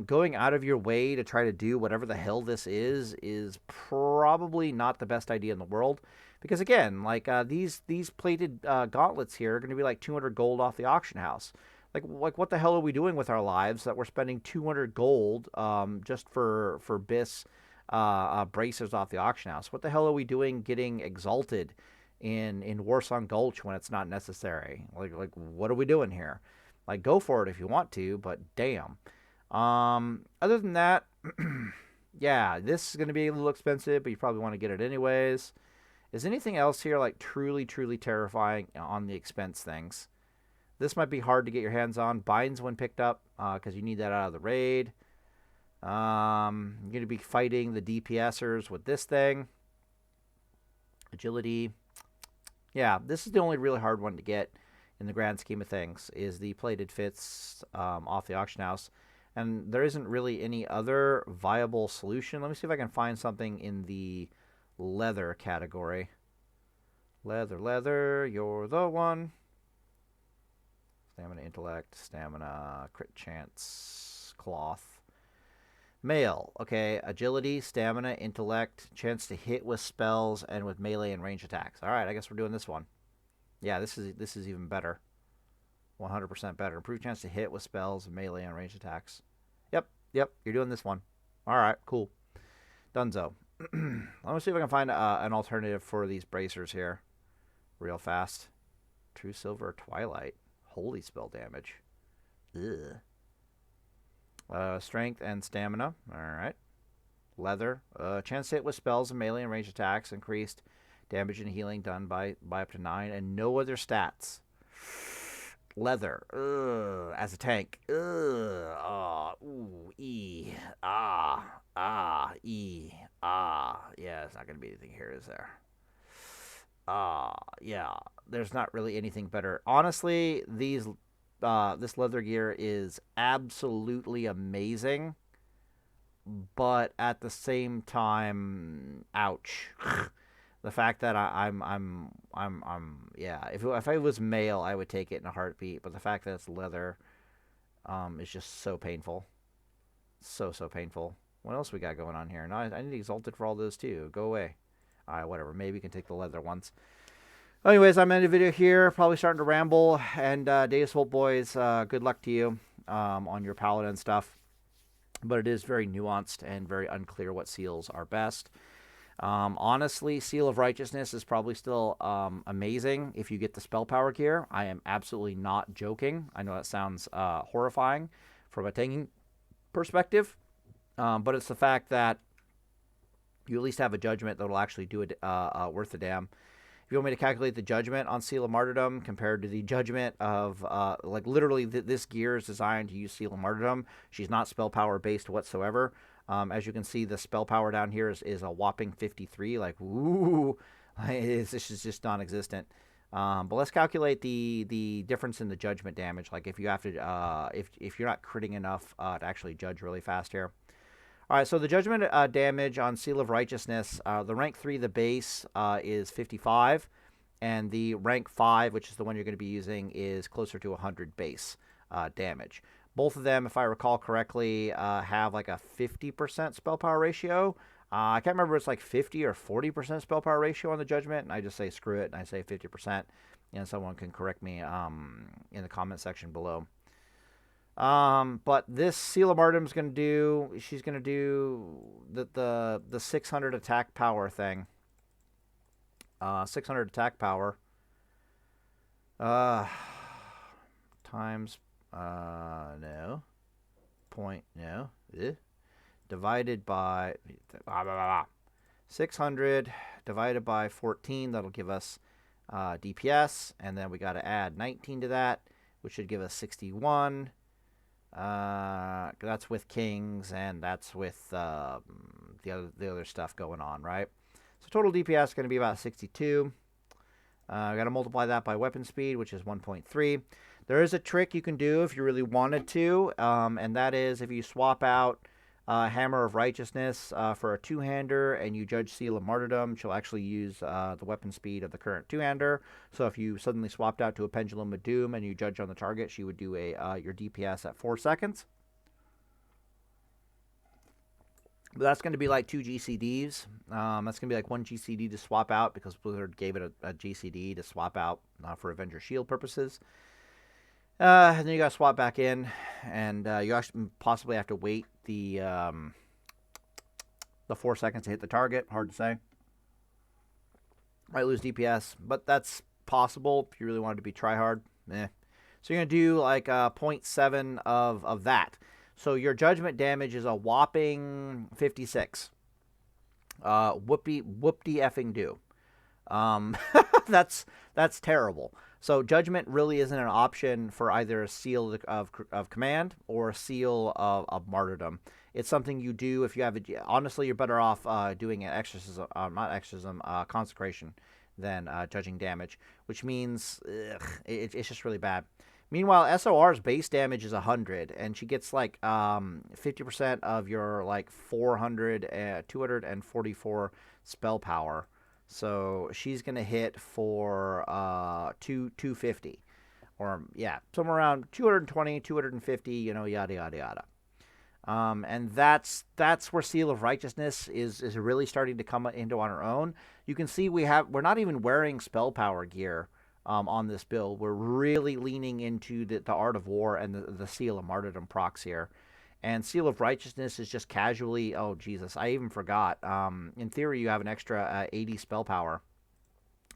going out of your way to try to do whatever the hell this is probably not the best idea in the world. Because again, like these plated gauntlets here are going to be like 200 gold off the auction house. Like what the hell are we doing with our lives that we're spending 200 gold just for BIS bracers off the auction house? What the hell are we doing getting exalted in Warsong Gulch when it's not necessary? Like what are we doing here? Like, go for it if you want to, but damn. Other than that, yeah, this is going to be a little expensive, but you probably want to get it anyways. Is anything else here like truly, truly terrifying on the expense things? This might be hard to get your hands on. Binds when picked up, because you need that out of the raid. You're going to be fighting the DPSers with this thing. Agility. Yeah, this is the only really hard one to get in the grand scheme of things, is the plated fits off the auction house. And there isn't really any other viable solution. Let me see if I can find something in the leather category. Leather, you're the one. Stamina, intellect, stamina, crit chance, cloth. Mail, okay, agility, stamina, intellect, chance to hit with spells and with melee and range attacks. All right, I guess we're doing this one. Yeah, this is even better. 100% better. Improved chance to hit with spells, melee, and range attacks. Yep, you're doing this one. All right, cool. Dunzo. Let me see if I can find an alternative for these bracers here real fast. True Silver Twilight. Holy spell damage. Ugh. Strength and stamina. All right. Leather. Chance to hit with spells and melee and range attacks. Increased damage and healing done by up to 9. And no other stats. Leather. As a tank. Ooh, E. E. Yeah, it's not going to be anything here, is there? Yeah. There's not really anything better. Honestly, this leather gear is absolutely amazing, but at the same time, ouch. The fact that yeah. If I was male, I would take it in a heartbeat. But the fact that it's leather, is just so painful, so painful. What else we got going on here? No, I need exalted for all those too. Go away. All right, whatever. Maybe we can take the leather ones. Anyways, I'm ending the video here. Probably starting to ramble. And Deus Volt boys, good luck to you on your Paladin stuff. But it is very nuanced and very unclear what seals are best. Honestly, Seal of Righteousness is probably still amazing if you get the spell power gear. I am absolutely not joking. I know that sounds horrifying from a tanking perspective, but it's the fact that you at least have a judgment that will actually do it worth the damn. If you want me to calculate the judgment on Seal of Martyrdom compared to the judgment of, like, literally this gear is designed to use Seal of Martyrdom. She's not spell power based whatsoever. As you can see, the spell power down here is a whopping 53. Like, ooh, this is just non-existent. But let's calculate the difference in the judgment damage. Like, if you have to, if you're not critting enough to actually judge really fast here. All right, so the judgment damage on Seal of Righteousness, the rank 3, the base, is 55, and the rank 5, which is the one you're going to be using, is closer to 100 base damage. Both of them, if I recall correctly, have like a 50% spell power ratio. I can't remember if it's like 50 or 40% spell power ratio on the judgment, and I just say screw it, and I say 50%, and someone can correct me in the comment section below. But this Seal of Martyrdom is going to do, she's going to do the 600 attack power thing. 600 attack power. Times, no. Point, no. Divided by, 600 divided by 14, that'll give us DPS, and then we got to add 19 to that, which should give us 61. That's with kings, and that's with the other stuff going on, right? So total DPS is going to be about 62. We got to multiply that by weapon speed, which is 1.3. There is a trick you can do if you really wanted to, and that is if you swap out Hammer of Righteousness for a two-hander, and you judge Seal of Martyrdom, she'll actually use the weapon speed of the current two-hander. So if you suddenly swapped out to a Pendulum of Doom and you judge on the target, she would do your DPS at 4 seconds. But that's going to be like 2 GCDs. That's going to be like 1 GCD to swap out because Blizzard gave it a GCD to swap out for Avenger Shield purposes. And then you got to swap back in, and you actually possibly have to wait the 4 seconds to hit the target. Hard to say. Might lose DPS, but that's possible if you really wanted to be tryhard. So you're going to do like 0.7 of that. So your judgment damage is a whopping 56. Whoopty effing do. That's terrible. So judgment really isn't an option for either a seal of command or a seal of martyrdom. It's something you do if you have honestly, you're better off doing an exorcism, consecration than judging damage, which means it's just really bad. Meanwhile, SOR's base damage is 100, and she gets like 50% of your like 244 spell power. So she's going to hit for 250. Or, yeah, somewhere around 220, 250, yada, yada, yada. And that's where Seal of Righteousness is really starting to come into on her own. You can see we're not even wearing spell power gear on this build. We're really leaning into the Art of War and the Seal of Martyrdom procs here. And Seal of Righteousness is just casually, oh, Jesus, I even forgot. In theory, you have an extra 80 spell power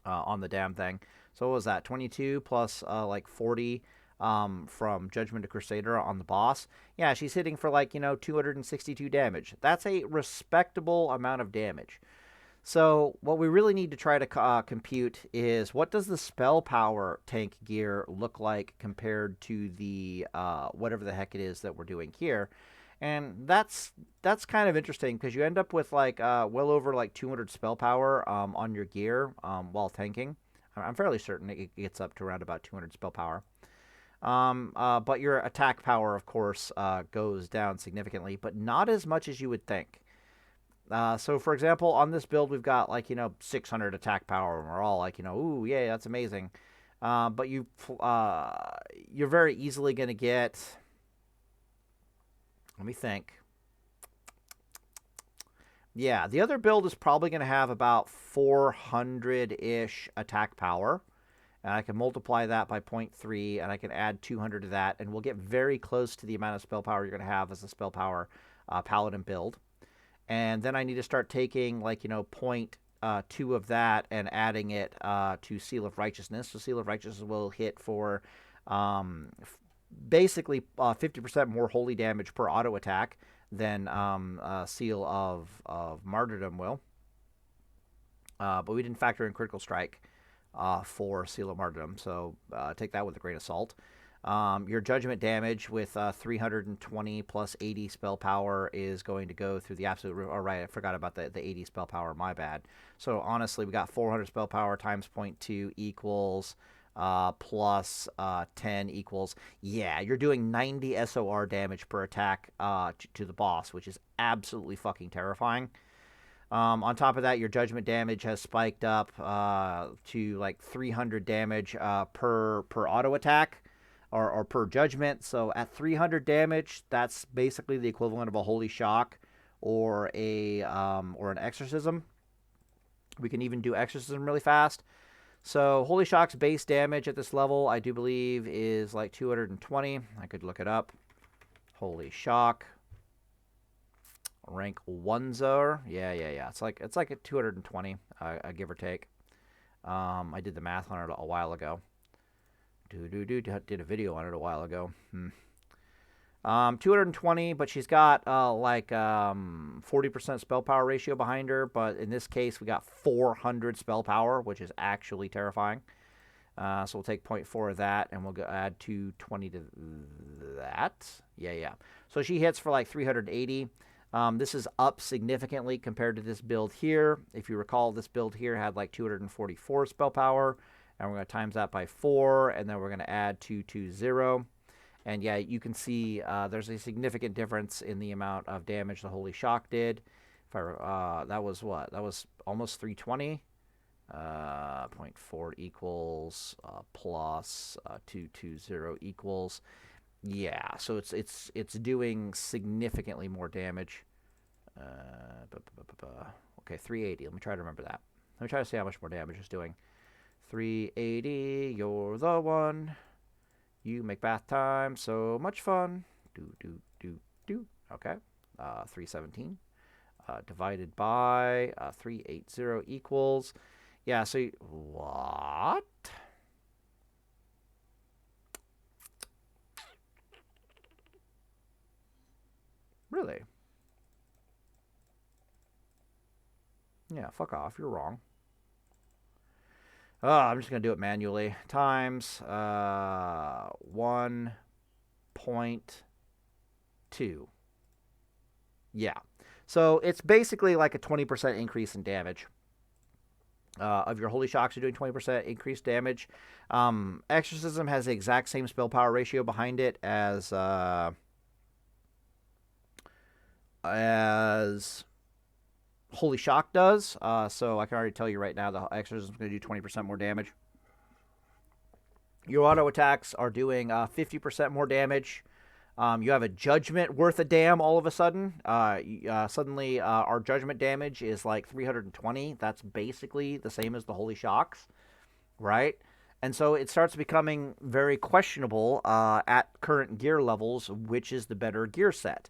on the damn thing. So what was that? 22 plus like 40 from Judgment to Crusader on the boss. Yeah, she's hitting for like, 262 damage. That's a respectable amount of damage. So what we really need to try to compute is, what does the spell power tank gear look like compared to the whatever the heck it is that we're doing here. And that's kind of interesting, because you end up with like well over like 200 spell power on your gear while tanking. I'm fairly certain it gets up to around about 200 spell power. But your attack power, of course, goes down significantly, but not as much as you would think. So, for example, on this build, we've got like 600 attack power, and we're all like, ooh, yeah, that's amazing. But you're very easily going to get. Let me think. Yeah, the other build is probably going to have about 400-ish attack power. And I can multiply that by 0.3, and I can add 200 to that, and we'll get very close to the amount of spell power you're going to have as a spell power Paladin build. And then I need to start taking like 0.2 of that and adding it to Seal of Righteousness. So Seal of Righteousness will hit for basically 50% more holy damage per auto attack than Seal of Martyrdom will. But we didn't factor in Critical Strike for Seal of Martyrdom, so take that with a grain of salt. Your judgment damage with 320 plus 80 spell power is going to go through the absolute roof. Oh, right, I forgot about the 80 spell power, my bad. So honestly, we got 400 spell power times 0.2 equals plus 10 equals, yeah, you're doing 90 SOR damage per attack to the boss, which is absolutely fucking terrifying. On top of that, your judgment damage has spiked up to like 300 damage per auto attack, or per judgment. So at 300 damage, that's basically the equivalent of a holy shock or an exorcism. We can even do exorcism really fast. So holy shock's base damage at this level, I do believe, is like 220. I could look it up. Holy shock. Rank 1-zer. Yeah. It's like a 220, give or take. I did the math on it a while ago. Did a video on it a while ago. 220, but she's got like 40% spell power ratio behind her. But in this case, we got 400 spell power, which is actually terrifying. So we'll take 0.4 of that, and we'll add 220 to that. Yeah. So she hits for like 380. This is up significantly compared to this build here. If you recall, this build here had like 244 spell power, and we're going to times that by 4, and then we're going to add 220. And yeah, you can see there's a significant difference in the amount of damage the Holy Shock did. That was what? That was almost 320. 0.4 equals plus 220 equals. Yeah, so it's doing significantly more damage. Okay, 380. Let me try to remember that. Let me try to see how much more damage it's doing. 380, you're the one. You make bath time so much fun. Do. Okay. 317 divided by 380 equals. Yeah, so what? Really? Yeah, fuck off. You're wrong. I'm just going to do it manually. Times 1.2. Yeah. So it's basically like a 20% increase in damage. Of your Holy Shocks, you're doing 20% increased damage. Exorcism has the exact same spell power ratio behind it as Holy Shock does. So I can already tell you right now the Exorcism is going to do 20% more damage. Your auto attacks are doing 50% more damage. You have a judgment worth a damn all of a sudden. Suddenly, our judgment damage is like 320. That's basically the same as the Holy Shocks, right? And so it starts becoming very questionable at current gear levels, which is the better gear set.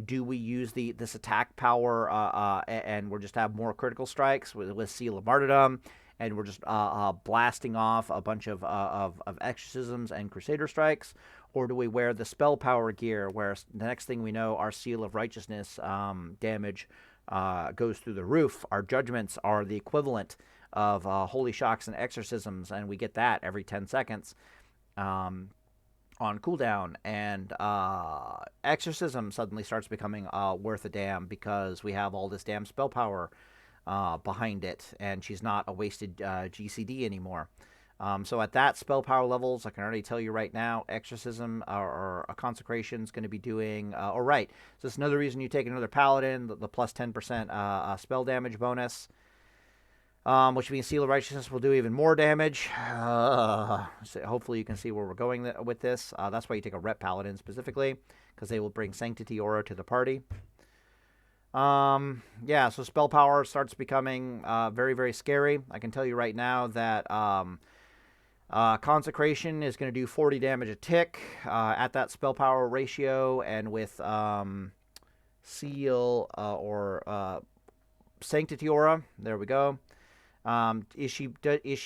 Do we use this attack power and we'll just have more critical strikes with Seal of Martyrdom, and we're just blasting off a bunch of exorcisms and crusader strikes? Or do we wear the spell power gear, where the next thing we know, our seal of righteousness damage goes through the roof? Our judgments are the equivalent of holy shocks and exorcisms, and we get that every 10 seconds on cooldown. And exorcism suddenly starts becoming worth a damn, because we have all this damn spell power behind it, and she's not a wasted GCD anymore. So at that spell power levels, I can already tell you right now, Exorcism or a Consecration is going to be doing, right. So it's another reason you take another Paladin, the plus 10% spell damage bonus, which means Seal of Righteousness will do even more damage. So hopefully you can see where we're going with this. That's why you take a Rep Paladin specifically, because they will bring Sanctity aura to the party. Yeah, so spell power starts becoming very, very scary. I can tell you right now that Consecration is going to do 40 damage a tick at that spell power ratio, and with Seal or Sanctity aura, there we go. Is she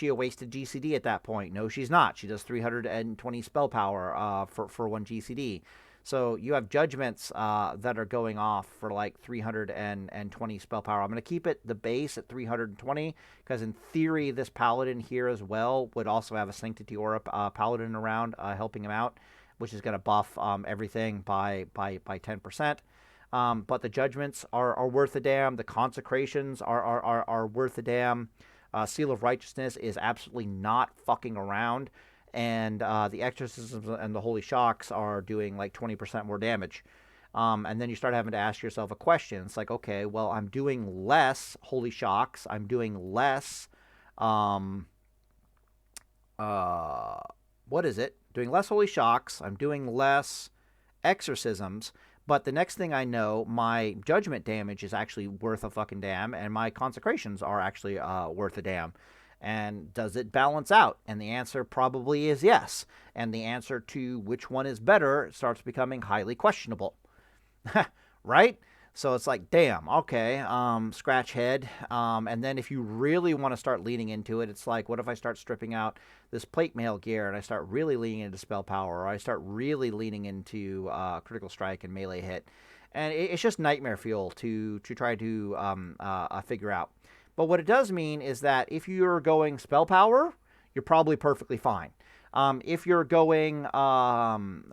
a wasted GCD at that point? No, she's not. She does 320 spell power for one GCD. So you have judgments that are going off for like 320 spell power. I'm going to keep it the base at 320, because in theory this Paladin here as well would also have a Sanctity Aura Paladin around helping him out, which is going to buff everything by 10%. But the judgments are worth a damn. The Consecrations are worth a damn. Seal of Righteousness is absolutely not fucking around. And the Exorcisms and the Holy Shocks are doing like 20% more damage. And then you start having to ask yourself a question. It's like, okay, well, I'm doing less Holy Shocks. I'm doing less, what is it? Doing less Holy Shocks. I'm doing less Exorcisms. But the next thing I know, my judgment damage is actually worth a fucking damn, and my Consecrations are actually worth a damn. And does it balance out? And the answer probably is yes. And the answer to which one is better starts becoming highly questionable. Right? So it's like, damn, okay, scratch head. And then if you really want to start leaning into it, it's like, what if I start stripping out this plate mail gear and I start really leaning into spell power, or I start really leaning into critical strike and melee hit? And it's just nightmare fuel to try to figure out. But what it does mean is that if you're going spell power, you're probably perfectly fine. If you're going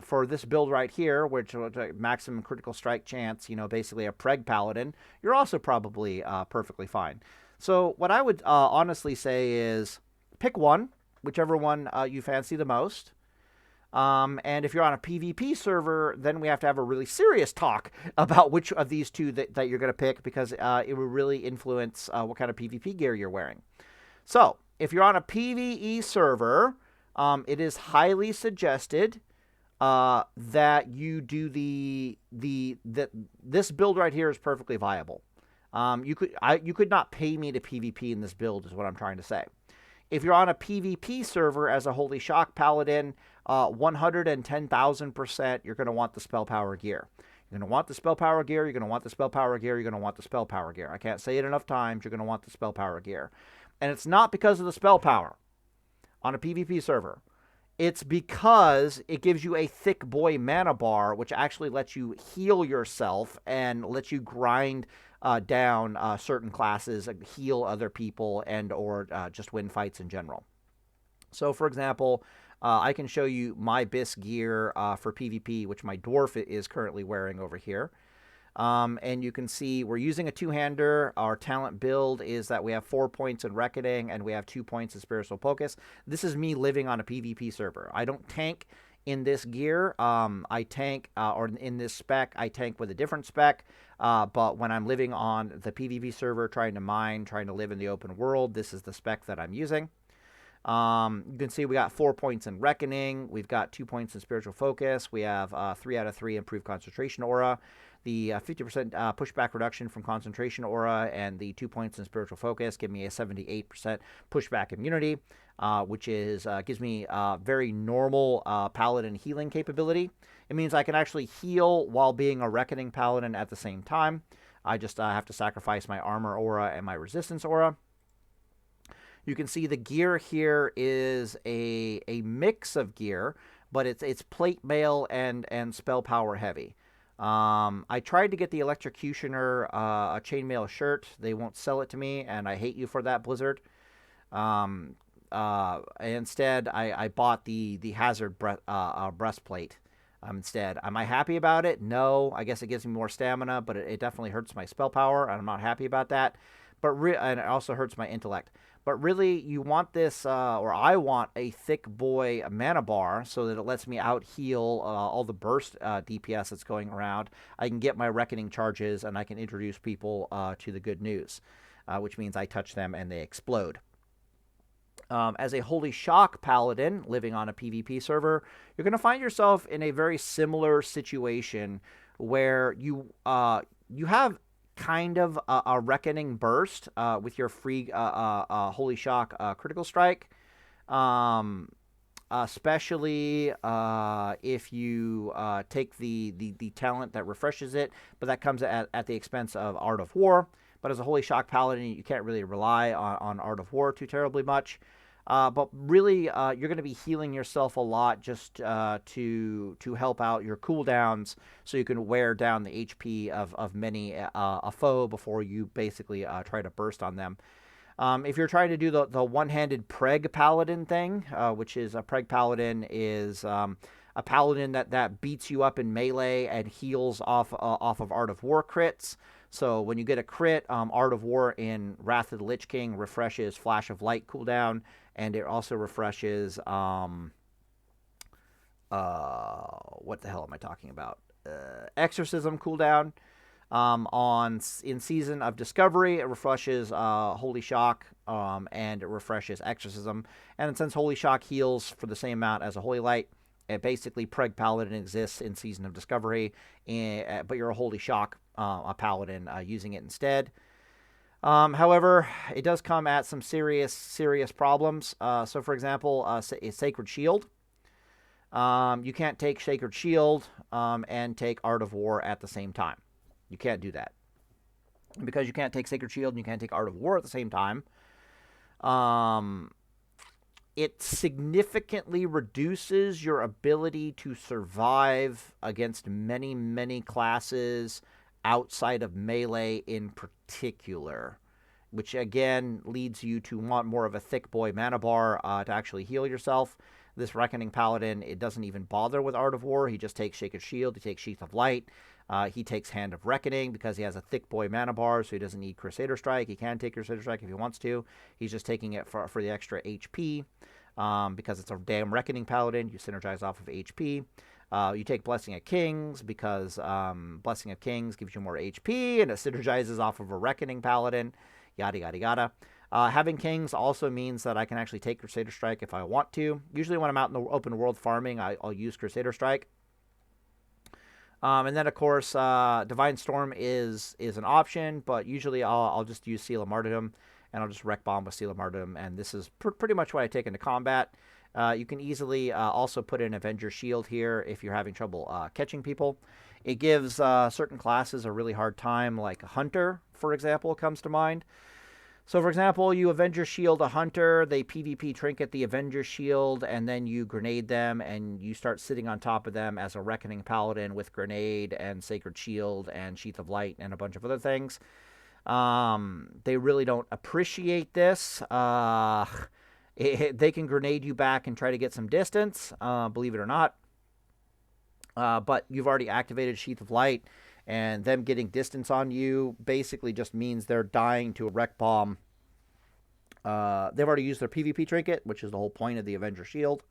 for this build right here, which maximum critical strike chance, basically a preg paladin, you're also probably perfectly fine. So what I would honestly say is pick one, whichever one you fancy the most. And if you're on a PvP server, then we have to have a really serious talk about which of these two that you're going to pick, because it will really influence what kind of PvP gear you're wearing. So if you're on a PvE server, it is highly suggested that you do this build right here is perfectly viable. You could not pay me to PvP in this build, is what I'm trying to say. If you're on a PvP server as a Holy Shock Paladin, 110,000%, you're going to want the spell power gear. You're going to want the spell power gear, you're going to want the spell power gear, you're going to want the spell power gear. I can't say it enough times, you're going to want the spell power gear. And it's not because of the spell power on a PvP server. It's because it gives you a thick boy mana bar, which actually lets you heal yourself and lets you grind down certain classes, heal other people, and or just win fights in general. So, for example, I can show you my BIS gear for PvP, which my dwarf is currently wearing over here. And you can see we're using a two-hander. Our talent build is that we have 4 points in Reckoning and we have 2 points in Spiritual Focus. This is me living on a PvP server. I don't tank in this gear. I tank, or in this spec, I tank with a different spec. But when I'm living on the PvP server, trying to mine, trying to live in the open world, this is the spec that I'm using. You can see we got 4 points in Reckoning. We've got 2 points in Spiritual Focus. We have 3 out of 3 improved Concentration Aura. The 50% pushback reduction from Concentration Aura and the 2 points in Spiritual Focus give me a 78% pushback immunity, which is gives me very normal Paladin healing capability. It means I can actually heal while being a Reckoning Paladin at the same time. I just have to sacrifice my Armor Aura and my Resistance Aura. You can see the gear here is a mix of gear, but it's plate mail and spell power heavy. I tried to get the Electrocutioner a chainmail shirt. They won't sell it to me, and I hate you for that, Blizzard. Instead, I bought the Hazard breastplate instead. Am I happy about it? No. I guess it gives me more stamina, but it definitely hurts my spell power, and I'm not happy about that. And it also hurts my intellect. But really, you want this, or I want a thick boy mana bar so that it lets me out heal all the burst DPS that's going around. I can get my Reckoning charges, and I can introduce people to the good news, which means I touch them and they explode. As a Holy Shock Paladin living on a PvP server, you're going to find yourself in a very similar situation where you have kind of a Reckoning burst with your free Holy Shock critical strike, especially if you take the talent that refreshes it, but that comes at the expense of Art of War. But as a Holy Shock Paladin, you can't really rely on Art of War too terribly much. But really, you're going to be healing yourself a lot just to help out your cooldowns so you can wear down the HP of many a foe before you basically try to burst on them. If you're trying to do the one-handed Preg Paladin thing, which is a Preg Paladin is a Paladin that beats you up in melee and heals off of Art of War crits. So when you get a crit, Art of War in Wrath of the Lich King refreshes Flash of Light cooldown, and it also refreshes what the hell am I talking about? Exorcism cooldown. In Season of Discovery, it refreshes Holy Shock, and it refreshes Exorcism. And since Holy Shock heals for the same amount as a Holy Light, basically Preg Paladin exists in Season of Discovery, but you're a Holy Shock a Paladin using it instead. However, it does come at some serious problems. So, for example, Sacred Shield. You can't take Sacred Shield and take Art of War at the same time. You can't do that. And because you can't take Sacred Shield and you can't take Art of War at the same time, it significantly reduces your ability to survive against many classes outside of melee in particular, which again leads you to want more of a thick boy mana bar to actually heal yourself. This Reckoning Paladin, it doesn't even bother with Art of War. He just takes Sacred Shield, he takes Sheath of Light, he takes Hand of Reckoning because he has a thick boy mana bar, so he doesn't need Crusader Strike. He can take Crusader Strike if he wants to. He's just taking it for the extra HP because it's a damn Reckoning Paladin. You synergize off of HP. You take Blessing of Kings because Blessing of Kings gives you more HP and it synergizes off of a Reckoning Paladin, yada, yada, yada. Having Kings also means that I can actually take Crusader Strike if I want to. Usually when I'm out in the open world farming, I'll use Crusader Strike. And then, of course, Divine Storm is an option, but usually I'll just use Seal of Martyrdom, and I'll just wreck bomb with Seal of Martyrdom, and this is pretty much what I take into combat. You can easily also put in Avenger Shield here if you're having trouble catching people. It gives certain classes a really hard time, like Hunter, for example, comes to mind. So, for example, you Avenger Shield a Hunter, they PvP trinket the Avenger Shield, and then you grenade them, and you start sitting on top of them as a Reckoning Paladin with Grenade and Sacred Shield and Sheath of Light and a bunch of other things. They really don't appreciate this. They can grenade you back and try to get some distance, believe it or not. But you've already activated Sheath of Light, and them getting distance on you basically just means they're dying to a wreck bomb. They've already used their PvP trinket, which is the whole point of the Avenger Shield.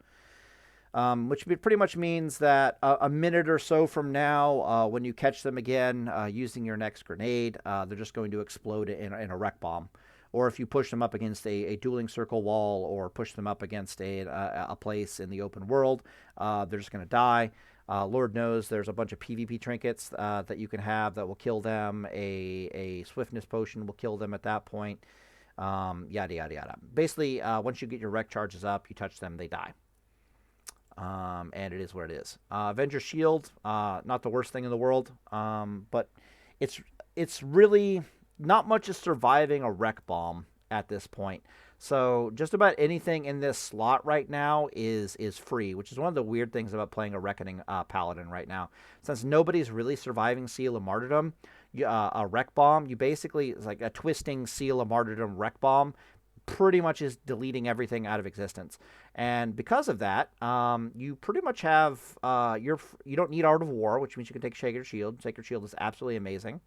Which pretty much means that a minute or so from now, when you catch them again using your next grenade, they're just going to explode in a wreck bomb. Or if you push them up against a dueling circle wall or push them up against a place in the open world, they're just going to die. Lord knows there's a bunch of PvP trinkets that you can have that will kill them. A swiftness potion will kill them at that point. Yada, yada, yada. Basically, once you get your wreck charges up, you touch them, they die. And it is what it is. Avenger Shield, not the worst thing in the world, but it's really not much is surviving a wreck bomb at this point. So just about anything in this slot right now is free, which is one of the weird things about playing a Reckoning Paladin right now. Since nobody's really surviving Seal of Martyrdom, a Wreck Bomb, you basically, it's like a twisting Seal of Martyrdom Wreck Bomb, pretty much is deleting everything out of existence. And because of that, you pretty much have, you don't need Art of War, which means you can take Sacred Shield. Sacred Shield is absolutely amazing.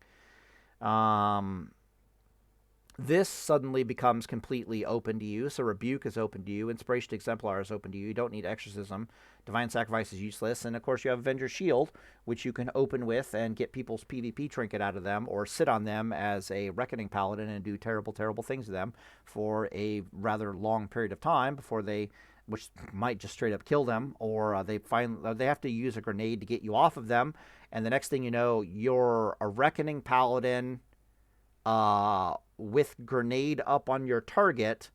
This suddenly becomes completely open to you. So Rebuke is open to you. Inspiration Exemplar is open to you. You don't need Exorcism. Divine Sacrifice is useless. And, of course, you have Avenger's Shield, which you can open with and get people's PvP trinket out of them or sit on them as a Reckoning Paladin and do terrible, terrible things to them for a rather long period of time before they, which might just straight up kill them, or they have to use a grenade to get you off of them. And the next thing you know, you're a Reckoning Paladin with grenade up on your target,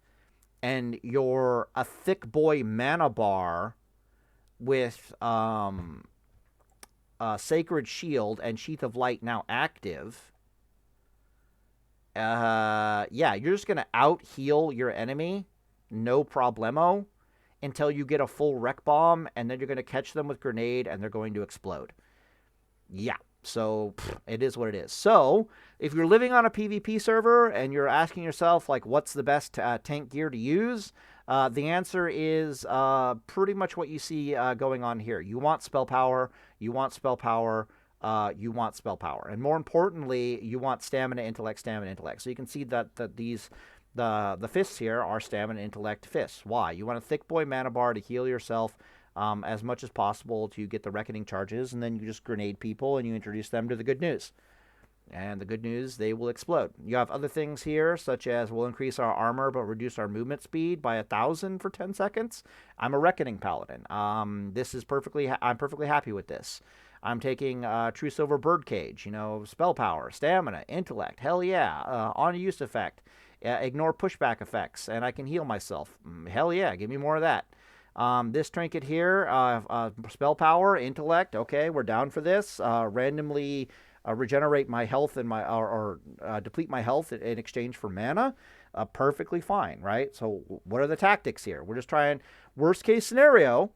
and you're a thick boy mana bar with Sacred Shield and Sheath of Light now active. Yeah, you're just gonna out heal your enemy, no problemo, until you get a full Wreck Bomb, and then you're gonna catch them with grenade, and they're going to explode. Yeah. So it is what it is. So if you're living on a PvP server and you're asking yourself, like, what's the best tank gear to use, the answer is pretty much what you see going on here. You want spell power, you want spell power, you want spell power. And more importantly, you want stamina, intellect, stamina, intellect. So you can see that the fists here are stamina, intellect, fists. Why? You want a thick boy mana bar to heal yourself as much as possible to get the Reckoning charges, and then you just grenade people and you introduce them to the good news. And the good news, they will explode. You have other things here, such as we'll increase our armor but reduce our movement speed by 1,000 for 10 seconds. I'm a Reckoning Paladin. This is I'm perfectly happy with this. I'm taking True Silver Birdcage, spell power, stamina, intellect, hell yeah, on-use effect, ignore pushback effects, and I can heal myself. Hell yeah, give me more of that. This trinket here, spell power, intellect, okay, we're down for this. Randomly regenerate my health and or deplete my health in exchange for mana, perfectly fine, right? So what are the tactics here? We're just trying, worst case scenario,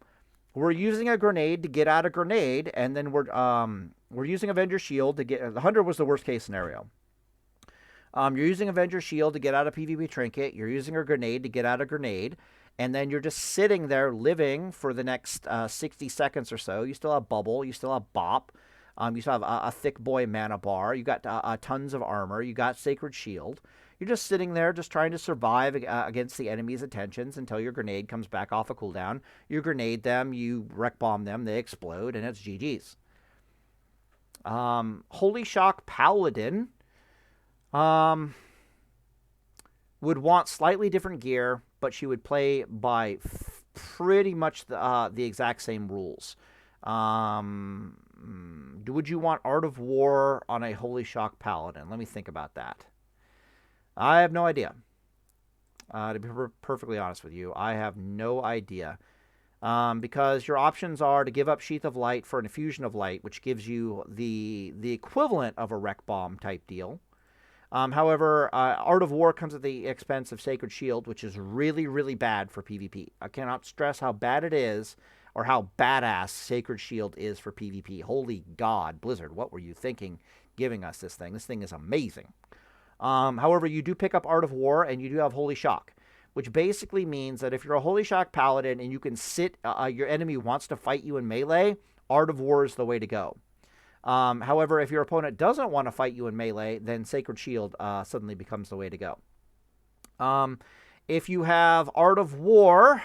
we're using a grenade to get out a grenade, and then we're using Avenger's Shield to get, the 100 was the worst case scenario. You're using Avenger's Shield to get out a PvP trinket, you're using a grenade to get out a grenade, and then you're just sitting there living for the next 60 seconds or so. You still have Bubble. You still have Bop. You still have a thick boy mana bar. You got tons of armor. You got Sacred Shield. You're just sitting there just trying to survive against the enemy's attentions until your grenade comes back off a cooldown. You grenade them. You Wreck Bomb them. They explode, and it's GG's. Holy Shock Paladin would want slightly different gear, but she would play by pretty much the exact same rules. Would you want Art of War on a Holy Shock Paladin? Let me think about that. I have no idea. To be perfectly honest with you, I have no idea. Because your options are to give up Sheath of Light for an Infusion of Light, which gives you the equivalent of a Wreck Bomb type deal. However, Art of War comes at the expense of Sacred Shield, which is really, really bad for PvP. I cannot stress how bad it is or how badass Sacred Shield is for PvP. Holy God, Blizzard, what were you thinking giving us this thing? This thing is amazing. However, you do pick up Art of War, and you do have Holy Shock, which basically means that if you're a Holy Shock Paladin and you can sit, your enemy wants to fight you in melee, Art of War is the way to go. However, if your opponent doesn't want to fight you in melee, then Sacred Shield suddenly becomes the way to go. If you have Art of War,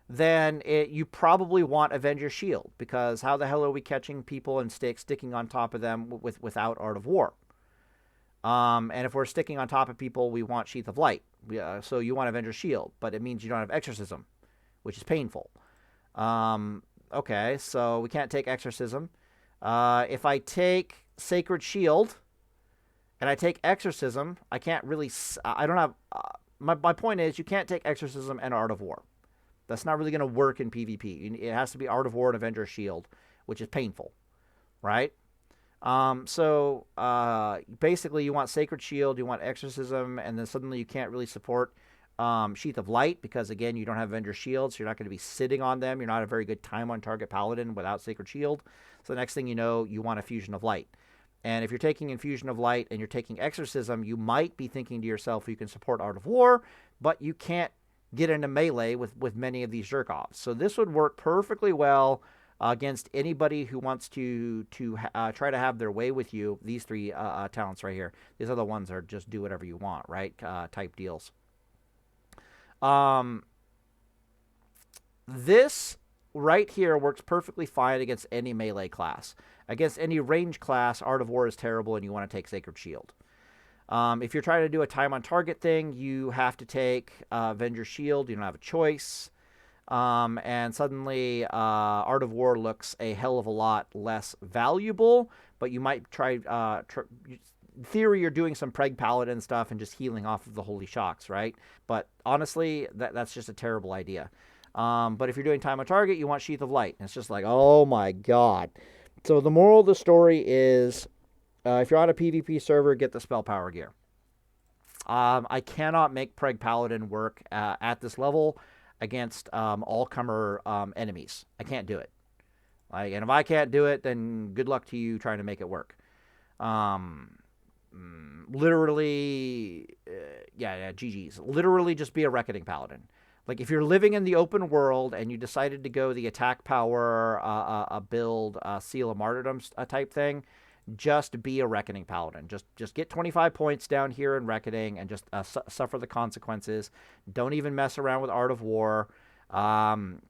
then you probably want Avenger's Shield, because how the hell are we catching people and sticking on top of them without Art of War? And if we're sticking on top of people, we want Sheath of Light. So you want Avenger's Shield, but it means you don't have Exorcism, which is painful. Okay, so we can't take Exorcism. If I take Sacred Shield and I take Exorcism, I can't really, I don't have, my point is you can't take Exorcism and Art of War. That's not really going to work in PvP. It has to be Art of War and Avenger's Shield, which is painful, right? So basically you want Sacred Shield, you want Exorcism, and then suddenly you can't really support Sheath of Light, because again, you don't have Avenger Shield, so you're not going to be sitting on them. You're not a very good time on target Paladin without Sacred Shield. So the next thing you know, you want a Fusion of Light. And if you're taking Infusion of Light and you're taking Exorcism, you might be thinking to yourself, you can support Art of War, but you can't get into melee with many of these jerk-offs. So this would work perfectly well against anybody who wants to try to have their way with you. These three talents right here. These other ones are just do whatever you want, right? Type deals. This right here works perfectly fine against any melee class. Against any range class, Art of War is terrible and you want to take Sacred Shield. If you're trying to do a time on target thing, you have to take Avenger Shield. You don't have a choice. And suddenly Art of War looks a hell of a lot less valuable, but you might try, in theory, you're doing some Preg Paladin stuff and just healing off of the Holy Shocks, right? But honestly, that's just a terrible idea. But if you're doing time on target, you want Sheath of Light. And it's just like, oh my god. So the moral of the story is, if you're on a PvP server, get the Spell Power gear. I cannot make Preg Paladin work at this level against all-comer enemies. I can't do it. And if I can't do it, then good luck to you trying to make it work. Literally, GG's. Literally just be a Reckoning Paladin. Like, if you're living in the open world and you decided to go the attack power, build, Seal of Martyrdom type thing, just be a Reckoning Paladin. Just get 25 points down here in Reckoning and just suffer the consequences. Don't even mess around with Art of War.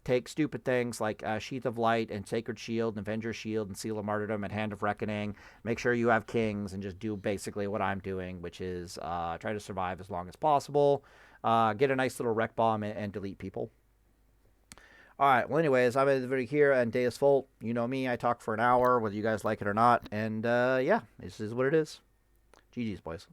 Take stupid things like Sheath of Light and Sacred Shield and Avenger Shield and Seal of Martyrdom and Hand of Reckoning. Make sure you have kings and just do basically what I'm doing, which is try to survive as long as possible. Get a nice little wreck bomb and delete people. All right. Well, anyways, I'm everybody here and Deus Volt. You know me. I talk for an hour, whether you guys like it or not. And yeah, this is what it is. GG's, boys.